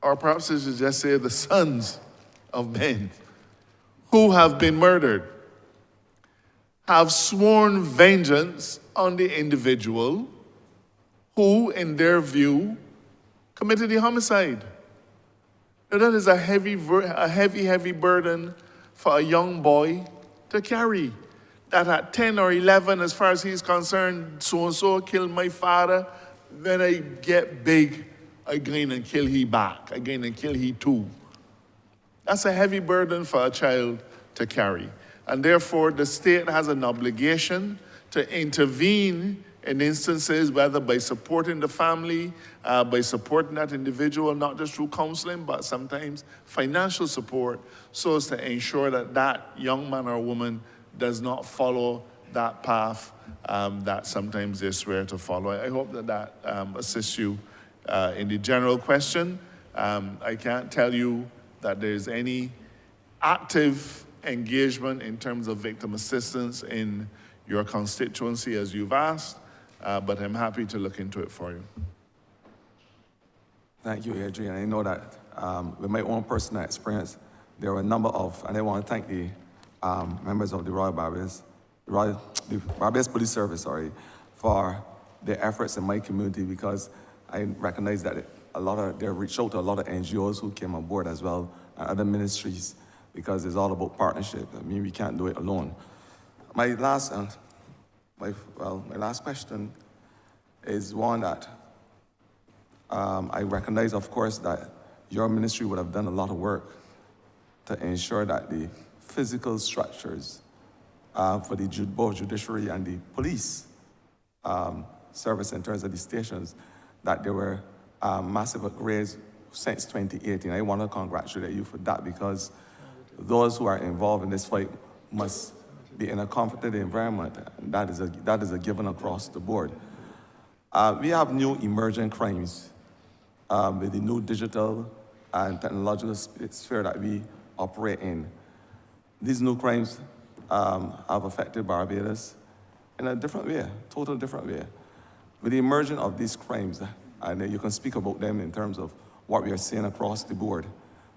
or perhaps I should just say the sons of men, who have been murdered, have sworn vengeance on the individual who, in their view, committed the homicide. Now that is a heavy burden for a young boy to carry. That at 10 or 11, as far as he's concerned, so-and-so killed my father, then I get big, I going and kill he back, I going and kill he too. That's a heavy burden for a child to carry. And therefore, the state has an obligation to intervene in instances, whether by supporting the family, by supporting that individual, not just through counseling, but sometimes financial support, so as to ensure that that young man or woman does not follow that path that sometimes they swear to follow. I hope that that assists you in the general question. I can't tell you that there's any active engagement in terms of victim assistance in your constituency as you've asked, but I'm happy to look into it for you. Thank you, Adrian. I know that with my own personal experience, there were a number of, and I want to thank the members of the the Barbados Police Service, for their efforts in my community, because I recognize that they reached out to a lot of NGOs who came on board as well, and other ministries, because it's all about partnership. I mean, we can't do it alone. My last question is one that I recognize, of course, that your ministry would have done a lot of work to ensure that the physical structures for the both judiciary and the police service in terms of the stations, that there were massive upgrades since 2018. I want to congratulate you for that, because those who are involved in this fight must be in a comfortable environment. That is a given across the board. We have new emerging crimes with the new digital and technological sphere that we operate in. These new crimes have affected Barbados in a different way, total different way. With the emergence of these crimes, and you can speak about them in terms of what we are seeing across the board,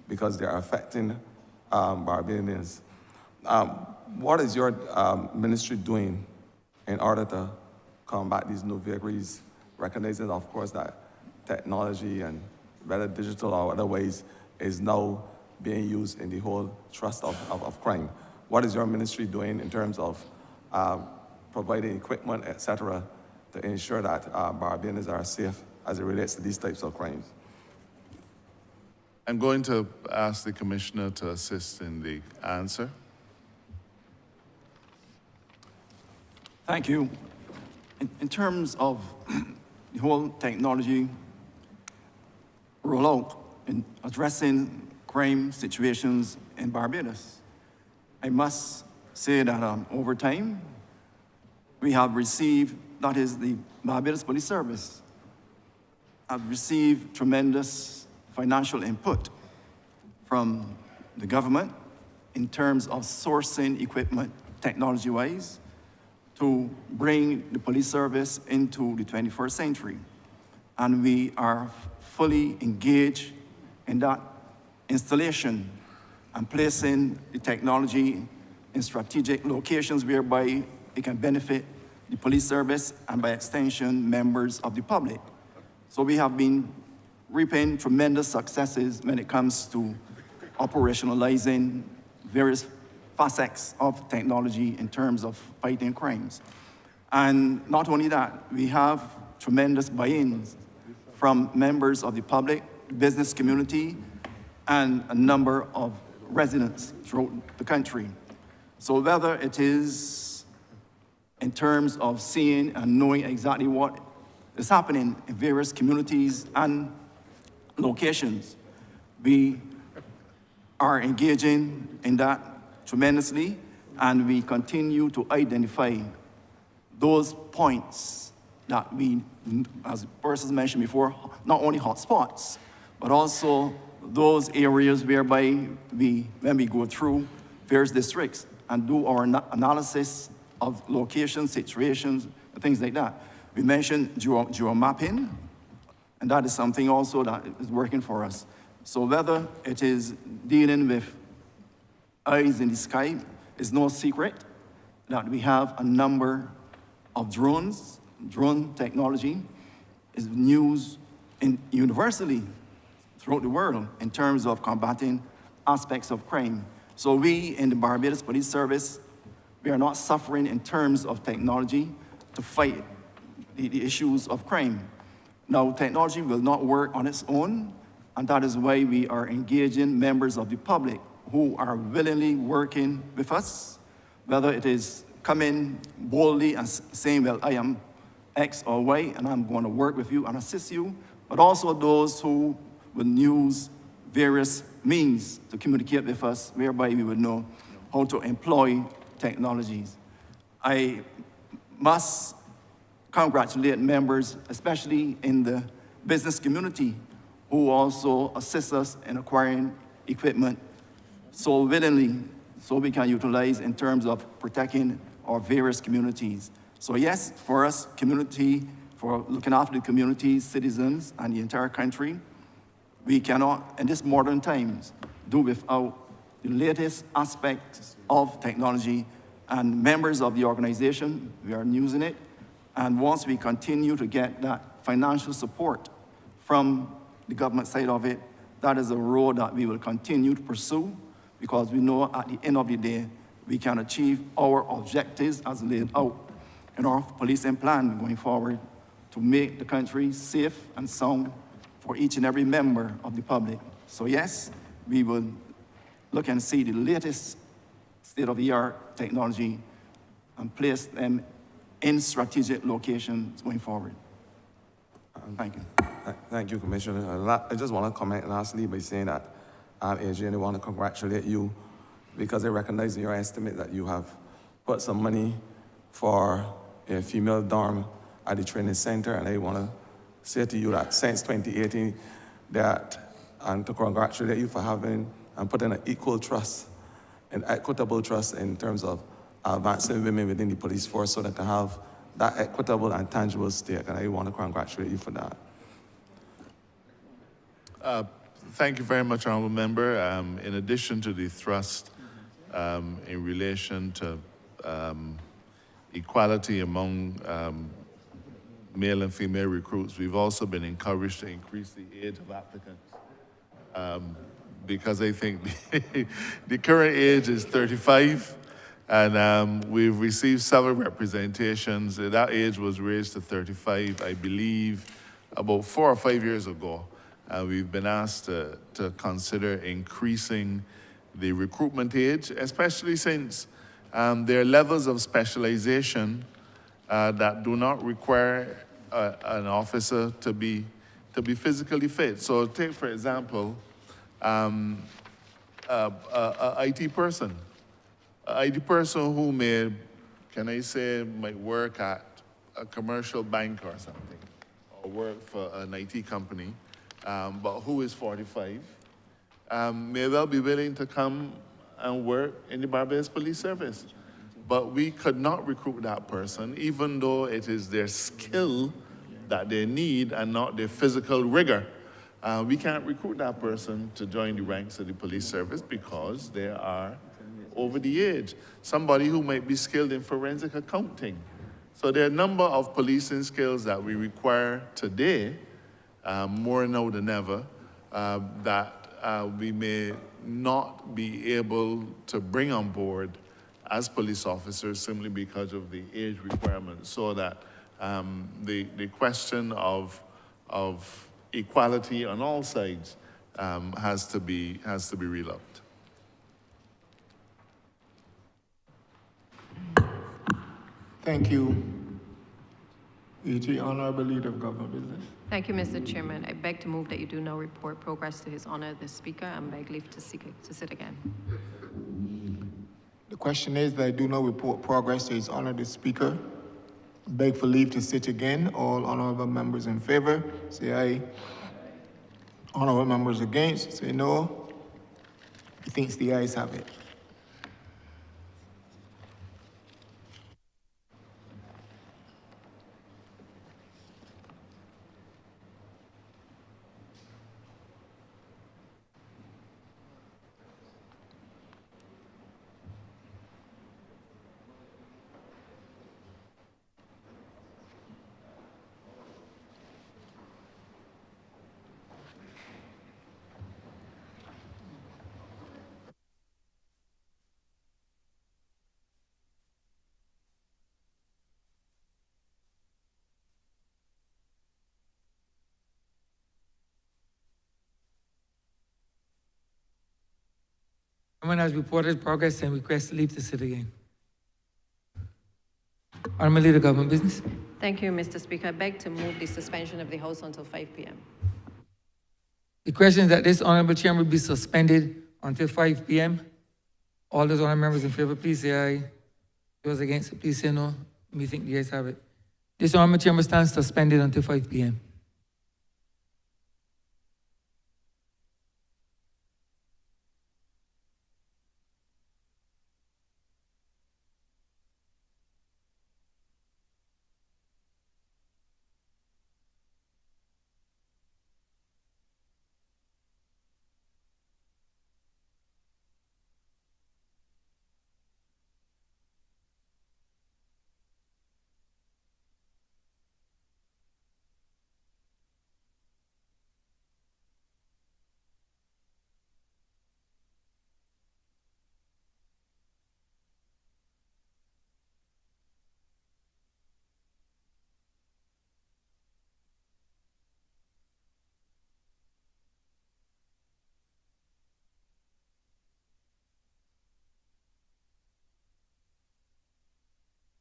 because they are affecting Barbadians. What is your ministry doing in order to combat these new vagaries, recognizing, of course, that technology, and whether digital or otherwise, is now being used in the whole thrust of crime? What is your ministry doing in terms of providing equipment, etc., to ensure that Barbadians are safe as it relates to these types of crimes? I'm going to ask the Commissioner to assist in the answer. Thank you. In terms of the whole technology rollout in addressing crime situations in Barbados, I must say that over time, we have received, that is the Barbados Police Service, have received tremendous financial input from the government in terms of sourcing equipment technology-wise to bring the police service into the 21st century. And we are fully engaged in that installation and placing the technology in strategic locations whereby it can benefit the police service and, by extension, members of the public. So we have been reaping tremendous successes when it comes to operationalizing various facets of technology in terms of fighting crimes. And not only that, we have tremendous buy-ins from members of the public, business community, and a number of residents throughout the country. So whether it is in terms of seeing and knowing exactly what is happening in various communities and locations, we are engaging in that tremendously, and we continue to identify those points that we, as persons mentioned before, not only hotspots, but also those areas whereby when we go through various districts and do our analysis of locations, situations, and things like that. We mentioned geo-mapping, and that is something also that is working for us. So whether it is dealing with eyes in the sky, it's no secret that we have a number of drones. Drone technology is used universally throughout the world in terms of combating aspects of crime. So we in the Barbados Police Service, we are not suffering in terms of technology to fight the issues of crime. Now, technology will not work on its own, and that is why we are engaging members of the public who are willingly working with us, whether it is coming boldly and saying, well, I am X or Y, and I'm going to work with you and assist you, but also those who will use various means to communicate with us, whereby we would know how to employ technologies. I must congratulate members, especially in the business community, who also assist us in acquiring equipment so willingly, so we can utilize in terms of protecting our various communities. So yes, for us, community, for looking after the communities, citizens, and the entire country, we cannot, in these modern times, do without the latest aspects of technology, and members of the organization, we are using it. And once we continue to get that financial support from the government side of it, that is a road that we will continue to pursue, because we know at the end of the day, we can achieve our objectives as laid out in our policing plan going forward to make the country safe and sound for each and every member of the public. So yes, we will look and see the latest state-of-the-art technology and place them in strategic locations going forward. Thank you. Thank you, Commissioner. I just want to comment lastly by saying that AG, I want to congratulate you because I recognize in your estimate that you have put some money for a female dorm at the training center, and I want to say to you that since 2018, and to congratulate you for having and putting an equal trust, an equitable trust in terms of advancing women within the police force so that they have that equitable and tangible stake, and I want to congratulate you for that. Thank you very much, Honourable Member. In addition to the thrust in relation to equality among male and female recruits, we've also been encouraged to increase the age of applicants. Because I think the current age is 35, and we've received several representations. That age was raised to 35, I believe, about 4 or 5 years ago. We've been asked to consider increasing the recruitment age, especially since there are levels of specialization that do not require an officer to be physically fit. So take, for example, a IT person. A IT person who may, can I say, might work at a commercial bank or something, or work for an IT company, but who is 45, may well be willing to come and work in the Barbados Police Service. But we could not recruit that person, even though it is their skill that they need and not their physical rigor. We can't recruit that person to join the ranks of the police service because they are over the age. Somebody who might be skilled in forensic accounting. So there are a number of policing skills that we require today, more now than ever, that we may not be able to bring on board as police officers simply because of the age requirements. So that the question of equality on all sides has to be relooked. Thank you. E.G. Honourable Leader of Government Business. Thank you, Mr. Chairman. I beg to move that you do now report progress to His Honour the Speaker and beg leave to sit again. The question is that I do not report progress to His Honour the Speaker. Beg for leave to sit again. All honourable members in favour, say aye. Honourable members against, say no. He thinks the ayes have it. Someone has reported progress and requests leave to sit again. Honourable Leader, Government Business. Thank you, Mr. Speaker. I beg to move the suspension of the House until 5 p.m. The question is that this honourable chamber be suspended until 5 p.m. All those honourable members in favour, please say aye. Those against it, please say no. We think the ayes have it. This honourable chamber stands suspended until 5 p.m.